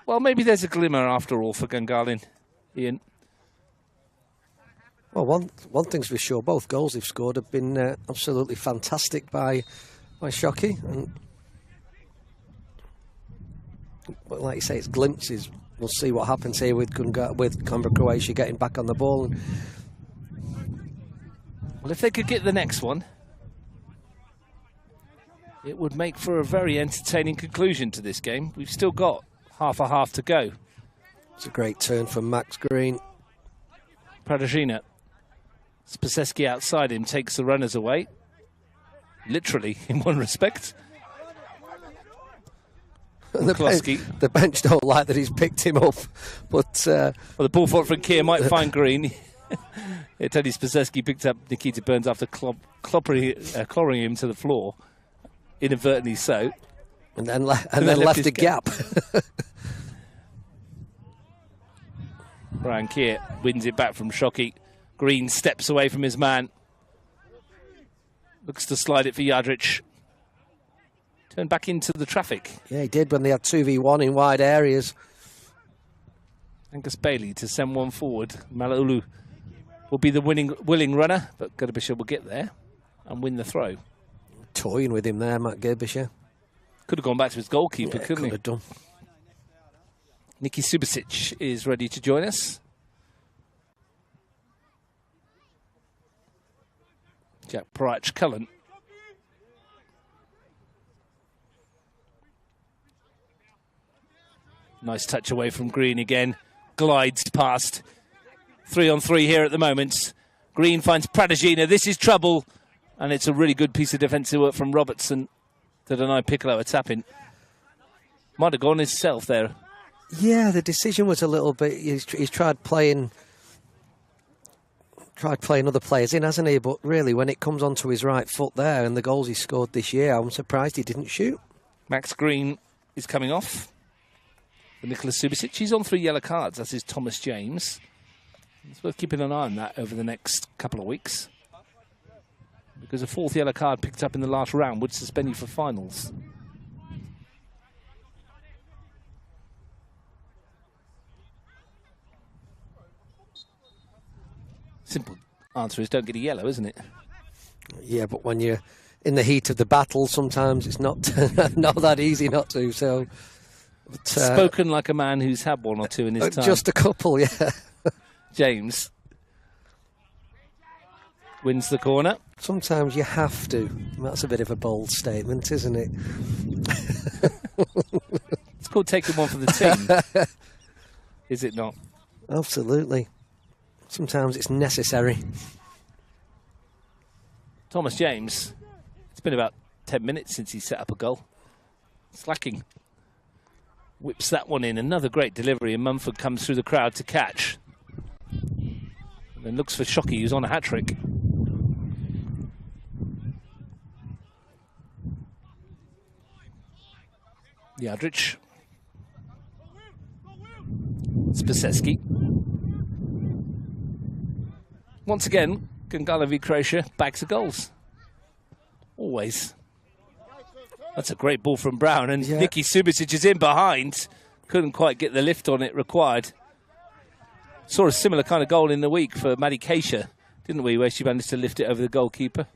Well, maybe there's a glimmer after all for Gungahlin, Ian. Well, one thing's for sure, both goals they've scored have been absolutely fantastic by Shockey. But like you say, it's glimpses. We'll see what happens here with Canberra Croatia getting back on the ball. Well, if they could get the next one, it would make for a very entertaining conclusion to this game. We've still got half a half to go. It's a great turn from Max Green. Peragina. Spaseski outside him takes the runners away. Literally, in one respect. The bench don't like that he's picked him up. But well, the ball from Kier might find Green. Teddy Spaseski picked up Nikita Burns after clobbering him to the floor. Inadvertently so. And then left a gap. Brian Kier wins it back from Shockey. Green steps away from his man. Looks to slide it for Jadric. Turned back into the traffic. Yeah, he did when they had 2v1 in wide areas. Angus Bailey to send one forward. Malaulu will be the willing runner, but Gunabisha will get there and win the throw. Toying with him there, Matt Gerbisher. Could have gone back to his goalkeeper, couldn't he? Could have done. Niki Subasic is ready to join us. Jack Prach Cullen. Nice touch away from Green again. Glides past. 3-on-3 here at the moment. Green finds Peragina. This is trouble. And it's a really good piece of defensive work from Robertson to deny Piccolo a tap-in. Might have gone himself there. Yeah, the decision was a little bit... He's tried playing other players in, hasn't he? But really, when it comes onto his right foot there and the goals he scored this year, I'm surprised he didn't shoot. Max Green is coming off. For Nicholas Subasic. He's on 3 yellow cards. That's his Thomas James. It's worth keeping an eye on that over the next couple of weeks. Because a 4th yellow card picked up in the last round would suspend you for finals. Simple answer is don't get a yellow, isn't it? Yeah, but when you're in the heat of the battle, sometimes it's not not that easy not to. So, but, spoken like a man who's had one or two in his time. Just a couple, yeah. James wins the corner. Sometimes you have to. That's a bit of a bold statement, isn't it? It's called taking one for the team. Is it not? Absolutely. Sometimes it's necessary. Thomas James, it's been about 10 minutes since he set up a goal. Slacking. Whips that one in. Another great delivery, and Mumford comes through the crowd to catch. And then looks for Shockey, who's on a hat-trick. Jadric. Spaseski. Once again, Gungahlin v Croatia bags of goals. Always. That's a great ball from Brown, and Nicky Subasic is in behind. Couldn't quite get the lift on it required. Saw a similar kind of goal in the week for Maddie Keisha, didn't we, where she managed to lift it over the goalkeeper.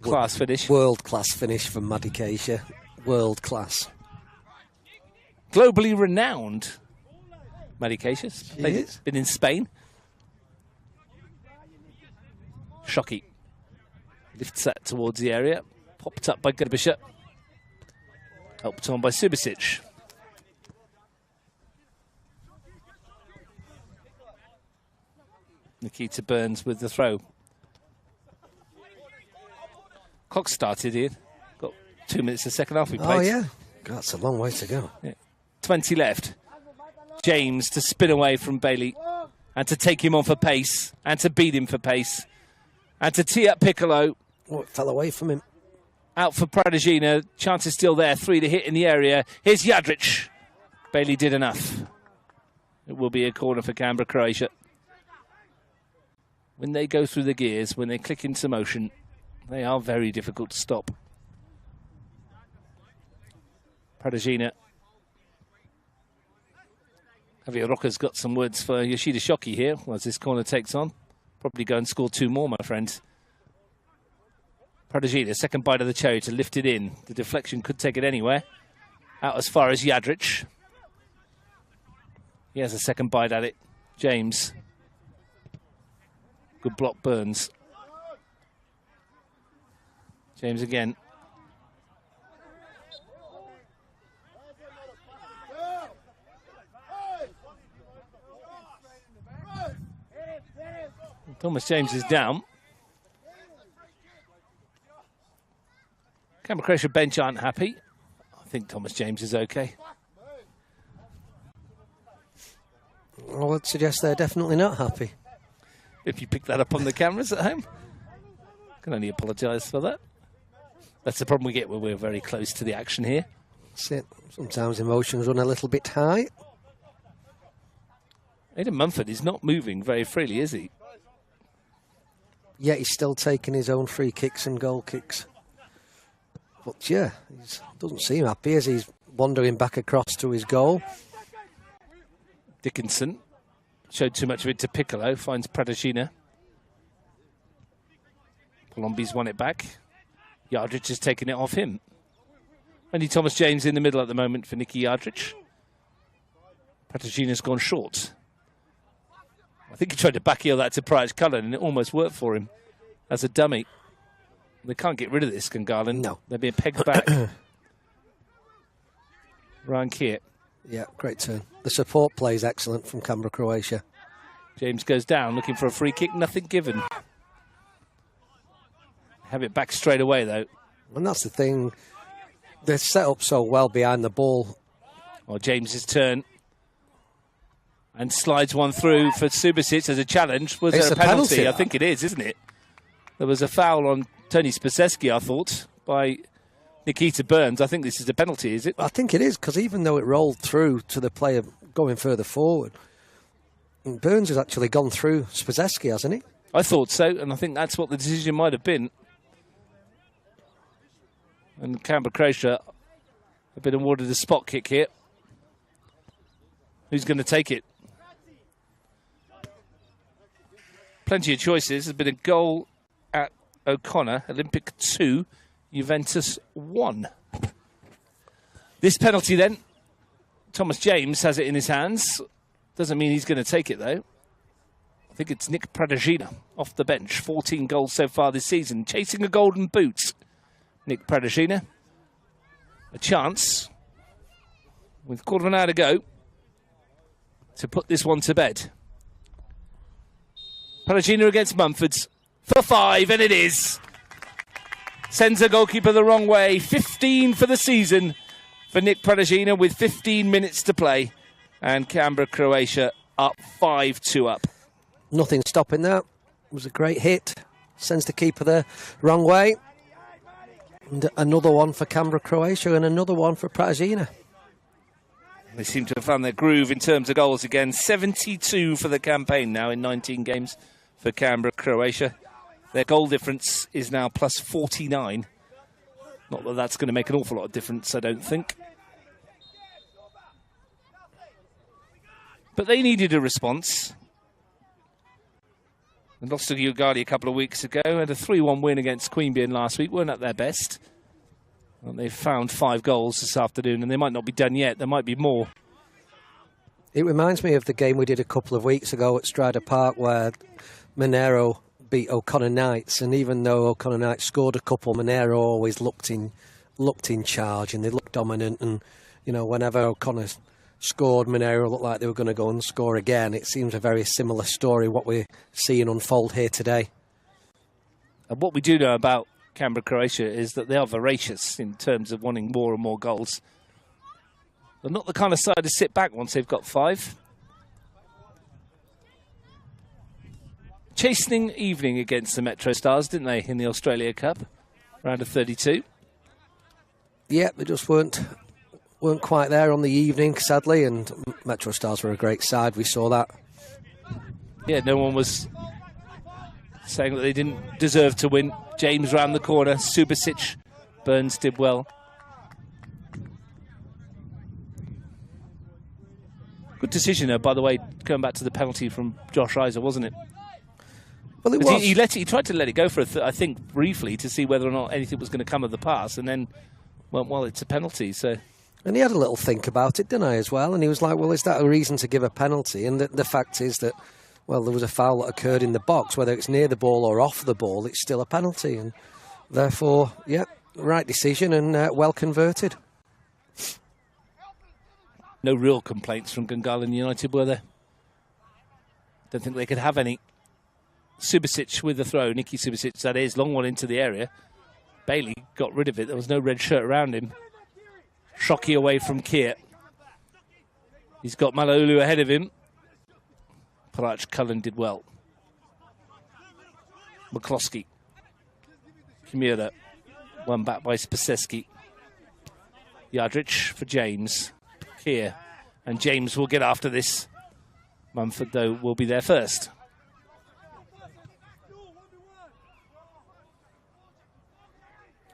Class finish. World-class finish from Maddie Keisha. World class. Globally renowned. Maddie Keisha's been in Spain. Shockey lifts that towards the area. Popped up by Gerbischer. Helped on by Subasic. Nikita Burns with the throw. Clock started here. Got 2 minutes of second half we played. Oh, yeah. God, that's a long way to go. Yeah. 20 left. James to spin away from Bailey and to take him on for pace and to beat him for pace and to tee up Piccolo. Oh, it fell away from him. Out for Pradagina. Chance is still there. 3 to hit in the area. Here's Jadric. Bailey did enough. It will be a corner for Canberra Croatia. When they go through the gears, when they click into motion, they are very difficult to stop. Pradagina. Javier Roca's got some words for Yoshida Shockey here as this corner takes on. Probably go and score 2 more, my friend. Pradagina, second bite of the cherry to lift it in. The deflection could take it anywhere. Out as far as Jadric. He has a second bite at it. James. Good block, Burns. James again. Thomas James is down. Canberra Croatia bench aren't happy. I think Thomas James is okay. I would suggest they're definitely not happy. If you pick that up on the cameras at home. Can only apologise for that. That's the problem we get when we're very close to the action here. That's it. Sometimes emotions run a little bit high. Aidan Mumford is not moving very freely, is he? Yet he's still taking his own free kicks and goal kicks. But yeah, he doesn't seem happy as he's wandering back across to his goal. Dickinson showed too much of it to Piccolo, finds Pradagina. Colombi's won it back. Jadric is taking it off him. Only Thomas James in the middle at the moment for Nicky Jadric. Pradagina's gone short. I think he tried to backheel that to Price Cullen and it almost worked for him as a dummy. They can't get rid of this, Gungahlin. No. They're being pegged back. Ryan Keir. Yeah, great turn. The support play is excellent from Canberra Croatia. James goes down looking for a free kick, nothing given. Have it back straight away though. And that's the thing. They're set up so well behind the ball. Well, James's turn. And slides one through for Subasic as a challenge. Was there a penalty? I think it is, isn't it? There was a foul on Tony Spaseski, I thought, by Nikita Burns. I think this is a penalty, is it? I think it is, because even though it rolled through to the player going further forward, Burns has actually gone through Spaseski, hasn't he? I thought so, and I think that's what the decision might have been. And Canberra Croatia have been awarded a spot kick here. Who's going to take it? Plenty of choices. There's been a goal at O'Connor. Olympic 2, Juventus 1. This penalty then, Thomas James has it in his hands. Doesn't mean he's going to take it though. I think it's Nick Pradagina off the bench. 14 goals so far this season. Chasing a golden boot. Nick Pradagina. A chance, with a quarter of an hour to go, to put this one to bed. Pradagina against Mumfords for 5, and it is. Sends the goalkeeper the wrong way. 15 for the season for Nick Pradagina with 15 minutes to play. And Canberra Croatia up 5-2 up. Nothing stopping that. It was a great hit. Sends the keeper the wrong way. And another one for Canberra Croatia and another one for Pradagina. They seem to have found their groove in terms of goals again. 72 for the campaign now in 19 games for Canberra Croatia. Their goal difference is now plus 49. Not that that's going to make an awful lot of difference, I don't think. But they needed a response. They lost to Gungahlin a couple of weeks ago. Had a 3-1 win against Queanbeyan last week. Weren't at their best. And they've found 5 goals this afternoon, and they might not be done yet. There might be more. It reminds me of the game we did a couple of weeks ago at Strider Park where Monero beat O'Connor Knights. And even though O'Connor Knights scored a couple, Monero always looked in charge and they looked dominant. And, you know, whenever O'Connor scored, Monero looked like they were going to go and score again. It seems a very similar story, what we're seeing unfold here today. And what we do know about Canberra Croatia is that they are voracious in terms of wanting more and more goals. They're not the kind of side to sit back once they've got 5. Chastening evening against the Metro Stars, didn't they, in the Australia Cup? Round of 32. Yeah, they just weren't quite there on the evening, sadly, and Metro Stars were a great side. We saw that. Yeah, no one was saying that they didn't deserve to win. James round the corner, Subasic, Burns did well. Good decision, by the way, going back to the penalty from Josh Reiser, wasn't it? Well, it was. He tried to let it go for, I think, briefly to see whether or not anything was going to come of the pass, and then went, well, it's a penalty, so... And he had a little think about it, didn't he, as well? And he was like, well, is that a reason to give a penalty? And the fact is that, well, there was a foul that occurred in the box. Whether it's near the ball or off the ball, it's still a penalty. And therefore, yeah, right decision and well converted. No real complaints from Gungahlin United, were there? Don't think they could have any. Subasic with the throw. Nicky Subasic, that is. Long one into the area. Bailey got rid of it. There was no red shirt around him. Shockey away from Kier. He's got Malolu ahead of him. Parach Cullen did well. McCloskey. Kimura. One back by Spaseski. Yardrich for James. Kier. And James will get after this. Mumford, though, will be there first.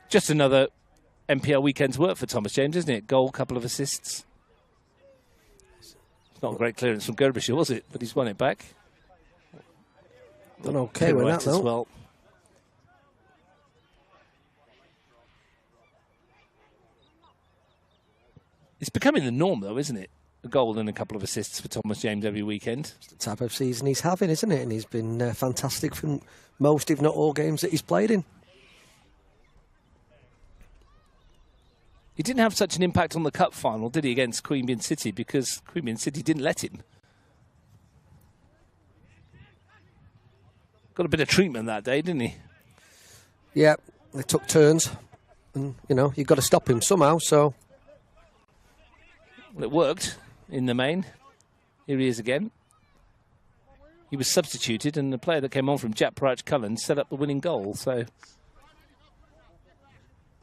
Just another NPL weekend's work for Thomas James, isn't it? Goal, couple of assists. It's not a great clearance from Gerbischer, was it? But he's won it back. Done okay with that, though. As well. It's becoming the norm, though, isn't it? A goal and a couple of assists for Thomas James every weekend. It's the type of season he's having, isn't it? And he's been fantastic for most, if not all, games that he's played in. He didn't have such an impact on the cup final, did he, against Queanbeyan City, because Queanbeyan City didn't let him. Got a bit of treatment that day, didn't he? Yeah, they took turns. And, you know, you've got to stop him somehow, so... Well, it worked in the main. Here he is again. He was substituted, and the player that came on from Jack Parach Cullen set up the winning goal, so...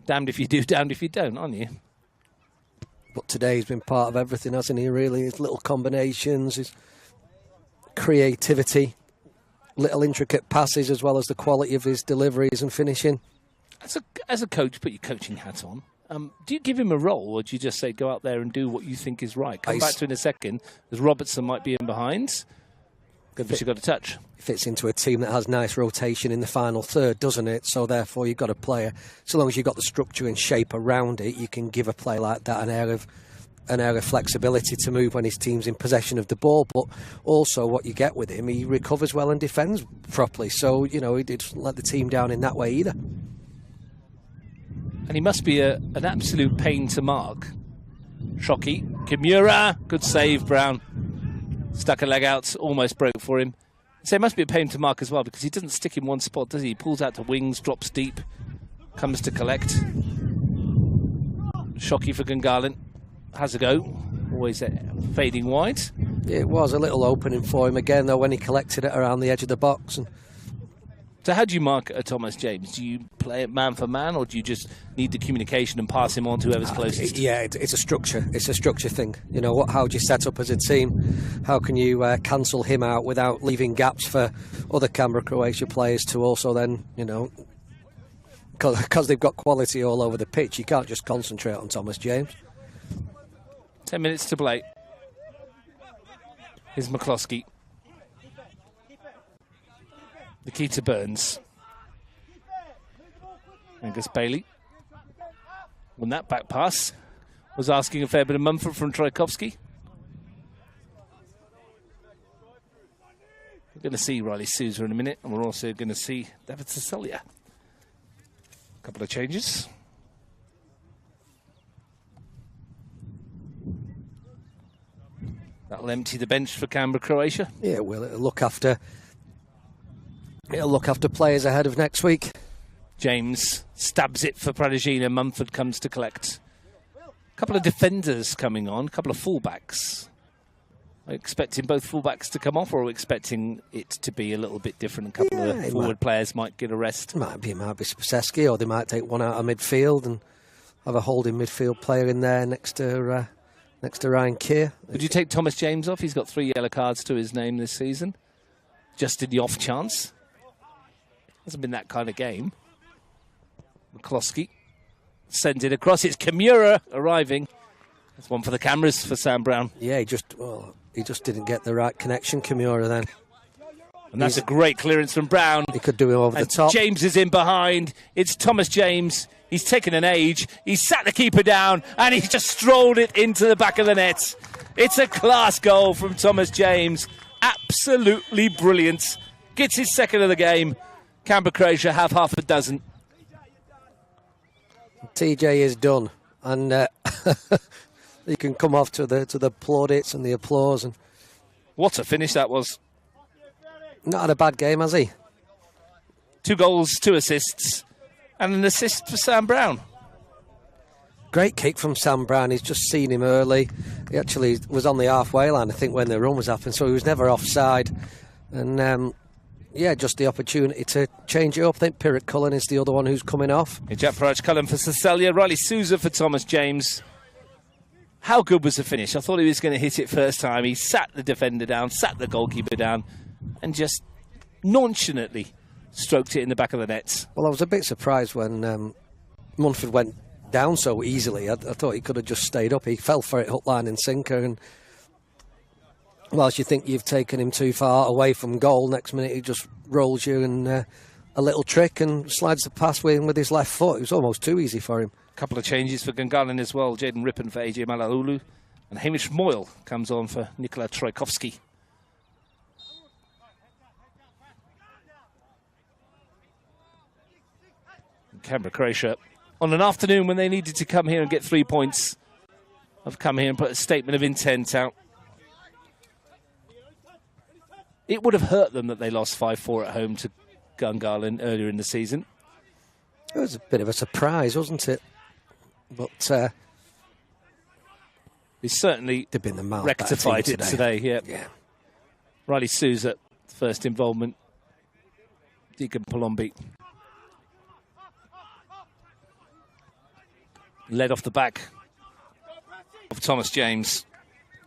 Damned if you do, damned if you don't, aren't you? But today he's been part of everything, hasn't he, really? His little combinations, his creativity, little intricate passes, as well as the quality of his deliveries and finishing. As a coach, put your coaching hat on. Do you give him a role, or do you just say, go out there and do what you think is right? Come back to it in a second, as Robertson might be in behind. Obviously got a touch. Fits into a team that has nice rotation in the final third, doesn't it? So therefore you've got a player, so long as you've got the structure and shape around it, you can give a player like that an air of flexibility to move when his team's in possession of the ball. But also what you get with him, he recovers well and defends properly. So, he didn't let the team down in that way either. And he must be an absolute pain to mark. Shockey, Kimura, good save, Brown. Stuck a leg out, almost broke for him. So it must be a pain to mark as well, because he doesn't stick in one spot, does he? He pulls out to wings, drops deep, comes to collect. Shockey for Gungahlin. Has a go. Always fading wide. It was a little opening for him again, though, when he collected it around the edge of the box. So how do you mark Thomas James? Do you play it man for man, or do you just need the communication and pass him on to whoever's closest? Yeah, it's a structure. It's a structure thing. How do you set up as a team? How can you cancel him out without leaving gaps for other Canberra Croatia players to also then, because they've got quality all over the pitch, you can't just concentrate on Thomas James. 10 minutes to play. Here's McCloskey. Nikita Burns. Angus Bailey. When that back pass was asking a fair bit of Mumford from Trojkovski. We're going to see Riley Souza in a minute, and we're also going to see David Cecilia. A couple of changes. That'll empty the bench for Canberra Croatia. Yeah, well, it'll look after players ahead of next week. James stabs it for Pradijina. Mumford comes to collect. A couple of defenders coming on, a couple of fullbacks. Are we expecting both fullbacks to come off, or are we expecting it to be a little bit different? A couple of forward players might get a rest. It might be Spaseski, or they might take one out of midfield and have a holding midfield player in there next to Ryan Keir. Would you take Thomas James off? He's got 3 yellow cards to his name this season. Just in the off chance. Hasn't been that kind of game. McCloskey sends it across. It's Kimura arriving. That's one for the cameras for Sam Brown. Yeah, he just didn't get the right connection, Kimura, then. And that's a great clearance from Brown. He could do it over the top. James is in behind. It's Thomas James. He's taken an age. He's sat the keeper down, and he's just strolled it into the back of the net. It's a class goal from Thomas James. Absolutely brilliant. Gets his second of the game. Canberra Croatia have half a dozen. TJ is done, and he can come off to the plaudits and the applause. And what a finish that was! Not had a bad game, has he? 2 goals, 2 assists, and an assist for Sam Brown. Great kick from Sam Brown. He's just seen him early. He actually was on the halfway line, I think, when the run was happening, so he was never offside. And just the opportunity to change it up. I think Pirate Cullen is the other one who's coming off. Jack Parach Cullen for Cecilia, Riley Souza for Thomas James. How good was the finish? I thought he was going to hit it first time. He sat the defender down, sat the goalkeeper down, and just nonchalantly stroked it in the back of the net. Well, I was a bit surprised when Munford went down so easily. I thought he could have just stayed up. He fell for it hook, line and sinker, and whilst you think you've taken him too far away from goal, next minute he just rolls you and a little trick and slides the pass with his left foot. It was almost too easy for him. A couple of changes for Gungahlin as well. Jaden Rippon for AJ Malaloulu, and Hamish Moyle comes on for Nikola Trojkovski. Canberra Croatia, on an afternoon when they needed to come here and get 3 points, have come here and put a statement of intent out. It would have hurt them that they lost 5-4 at home to Gungahlin earlier in the season. It was a bit of a surprise, wasn't it? But he certainly been the rectified it today. Yeah. Riley Souza, first involvement. Deacon Palombi led off the back of Thomas James.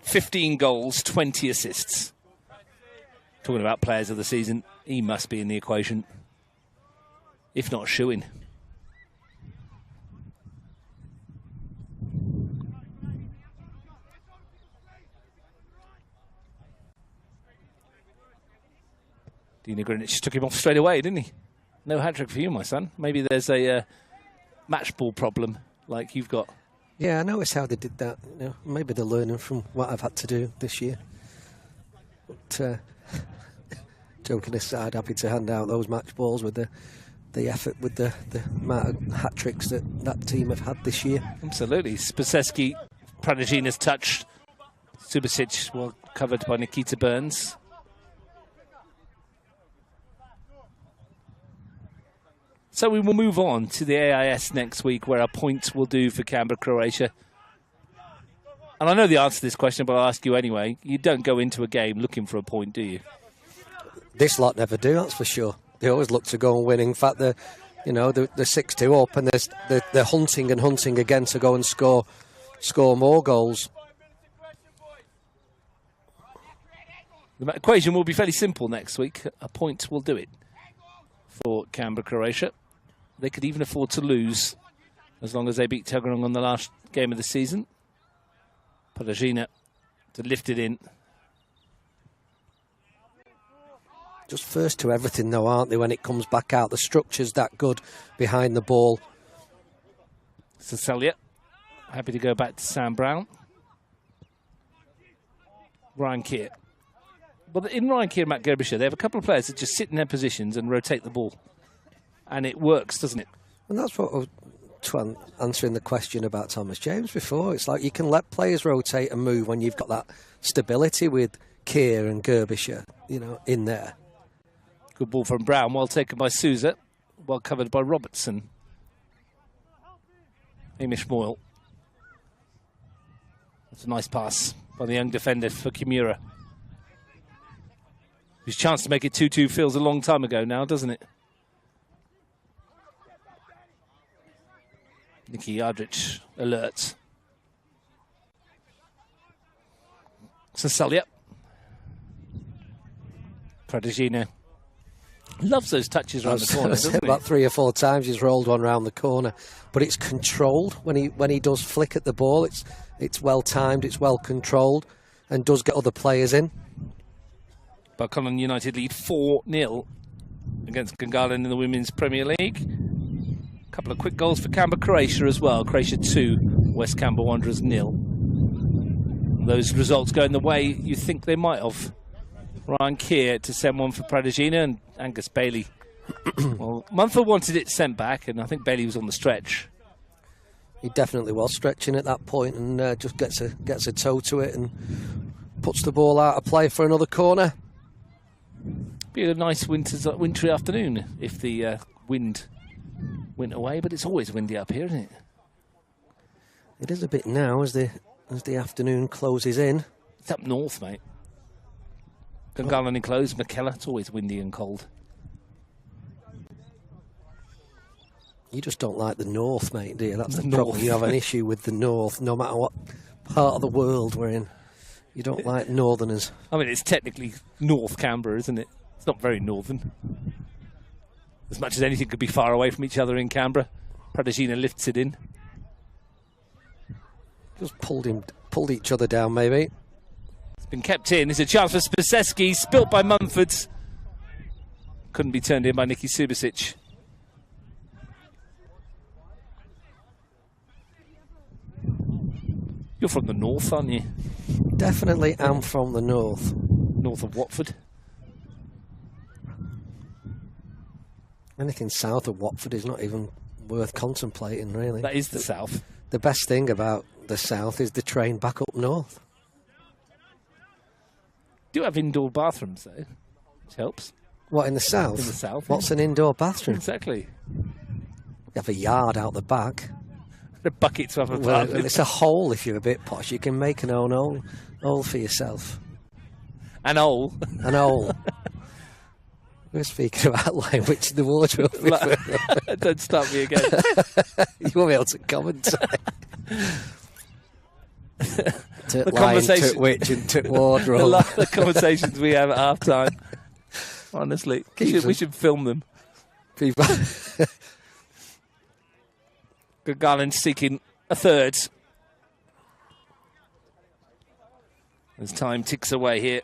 15 goals, 20 assists. Talking about players of the season, he must be in the equation, if not shoo-in. Dino Greenwich took him off straight away, didn't he? No hat-trick for you, my son. Maybe there's a match ball problem like you've got. Yeah, I noticed how they did that. You know, maybe they're learning from what I've had to do this year. But, joking aside, happy to hand out those match balls with the effort, with the amount of hat-tricks that team have had this year. Absolutely. Spaseski, Pradajina's touch. Subasic, well covered by Nikita Burns. So we will move on to the AIS next week, where our points will do for Canberra, Croatia. And I know the answer to this question, but I'll ask you anyway. You don't go into a game looking for a point, do you? This lot never do, that's for sure. They always look to go and win. In fact, they're 6-2 up, and they're hunting and hunting again to go and score more goals. The equation will be fairly simple next week. A point will do it for Canberra, Croatia. They could even afford to lose as long as they beat Tuggeranong on the last game of the season. Pradajina to lift it in. Just first to everything, though, aren't they, when it comes back out? The structure's that good behind the ball. Cecilia, happy to go back to Sam Brown. Ryan Keir. But in Ryan Keir and Matt Gerbisher, they have a couple of players that just sit in their positions and rotate the ball. And it works, doesn't it? And that's what I was answering the question about Thomas James before. It's like you can let players rotate and move when you've got that stability with Keir and Gerbisher, in there. Good ball from Brown, well taken by Souza, well covered by Robertson. Hamish Moyle. That's a nice pass by the young defender for Kimura. His chance to make it 2-2 feels a long time ago now, doesn't it? Nicky Yardrich alert. Cecilia. Pradajina. Loves those touches around the corner, doesn't he? About 3 or 4 times he's rolled one round the corner. But it's controlled when he does flick at the ball. It's well timed, it's well controlled, and does get other players in. Gungahlin United lead 4-0 against Gungahlin in the Women's Premier League. A couple of quick goals for Canberra, Croatia as well. Croatia 2, West Canberra Wanderers 0. Those results going the way you think they might have. Ryan Keir to send one for Pradajina, and Angus Bailey. Well, Munford wanted it sent back, and I think Bailey was on the stretch. He definitely was stretching at that point, and just gets a toe to it and puts the ball out of play for another corner. Be a nice wintry afternoon if the wind went away, but it's always windy up here, isn't it? It is a bit now as the afternoon closes in. It's up north, mate. Gungahlin Enclosed, McKellar, it's always windy and cold. You just don't like the north, mate, do you? That's the north. problem. You have an issue with the north, no matter what part of the world we're in. You don't like northerners. I mean, it's technically North Canberra, isn't it? It's not very northern. As much as anything could be far away from each other in Canberra. Pradajina lifts it in. Just pulled each other down, maybe. It's been kept in. It's a chance for Spaseski, spilt by Mumford. Couldn't be turned in by Nicky Subasic. You're from the north, aren't you? Definitely am from the north. North of Watford. Anything south of Watford is not even worth contemplating, really. That is the south. The best thing about the south is the train back up north. Do have indoor bathrooms, though, which helps. What, in the south? In the south. What's an indoor bathroom? Exactly. You have a yard out the back. The buckets of a Well, it's a hole if you're a bit posh. You can make an own hole for yourself. An hole. An hole. We're speaking about language in the wardrobe. Don't start me again. You won't be able to comment. The conversation, tit witch and tit wardrobe. The conversations we have at half time. Honestly, we should film them. People. Gungahlin seeking a third. As time ticks away here.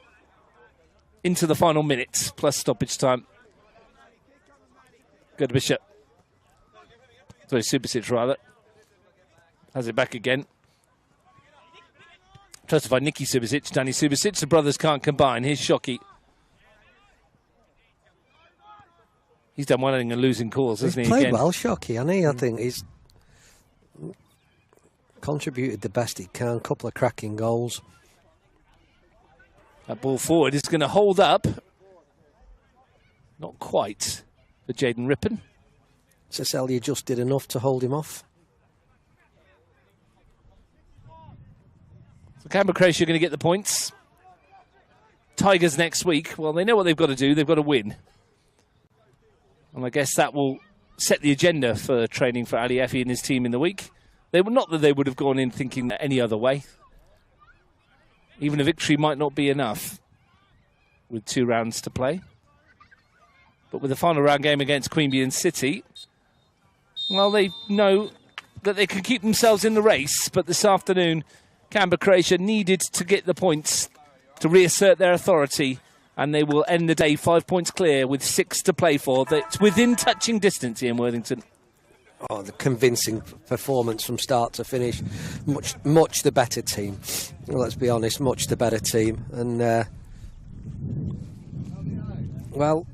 into the final minute, plus stoppage time. Good Bishop. Sorry, Subasic rather. Has it back again. Trusted by Nicky Subasic, Danny Subasic. The brothers can't combine. Here's Shockey. He's done well in losing calls, hasn't he? He's played well, Shockey, hasn't he? I think he's contributed the best he can. Couple of cracking goals. That ball forward is going to hold up. Not quite for Jaden Rippon. Cecilia just did enough to hold him off. So Canberra Croatia are going to get the points. Tigers next week. Well, they know what they've got to do. They've got to win. And I guess that will set the agenda for training for Ali Effie and his team in the week. They were not that they would have gone in thinking any other way. Even a victory might not be enough with 2 rounds to play. But with the final round game against Queanbeyan and City, well, they know that they can keep themselves in the race. But this afternoon, Canberra Croatia needed to get the points to reassert their authority. And they will end the day 5 points clear with 6 to play for. That's within touching distance, Ian Worthington. Oh, the convincing performance from start to finish. Much the better team. Well, let's be honest, much the better team. And, well,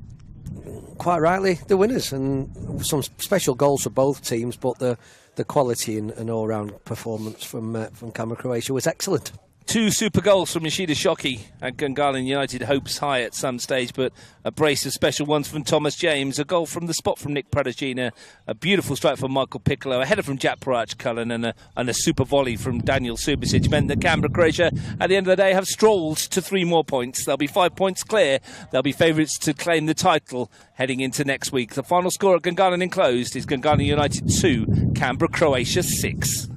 quite rightly, the winners. And some special goals for both teams, but the quality and all-round performance from Canberra Croatia was excellent. 2 super goals from Yoshida Shockey and Gungahlin United hopes high at some stage, but a brace of special ones from Thomas James, a goal from the spot from Nick Pradagina, a beautiful strike from Michael Piccolo, a header from Jack Parach-Cullen and a super volley from Daniel Subasic meant that Canberra Croatia at the end of the day have strolled to 3 more points. They'll be 5 points clear. They'll be favourites to claim the title heading into next week. The final score at Gungahlin Enclosed is Gungahlin United 2, Canberra Croatia 6.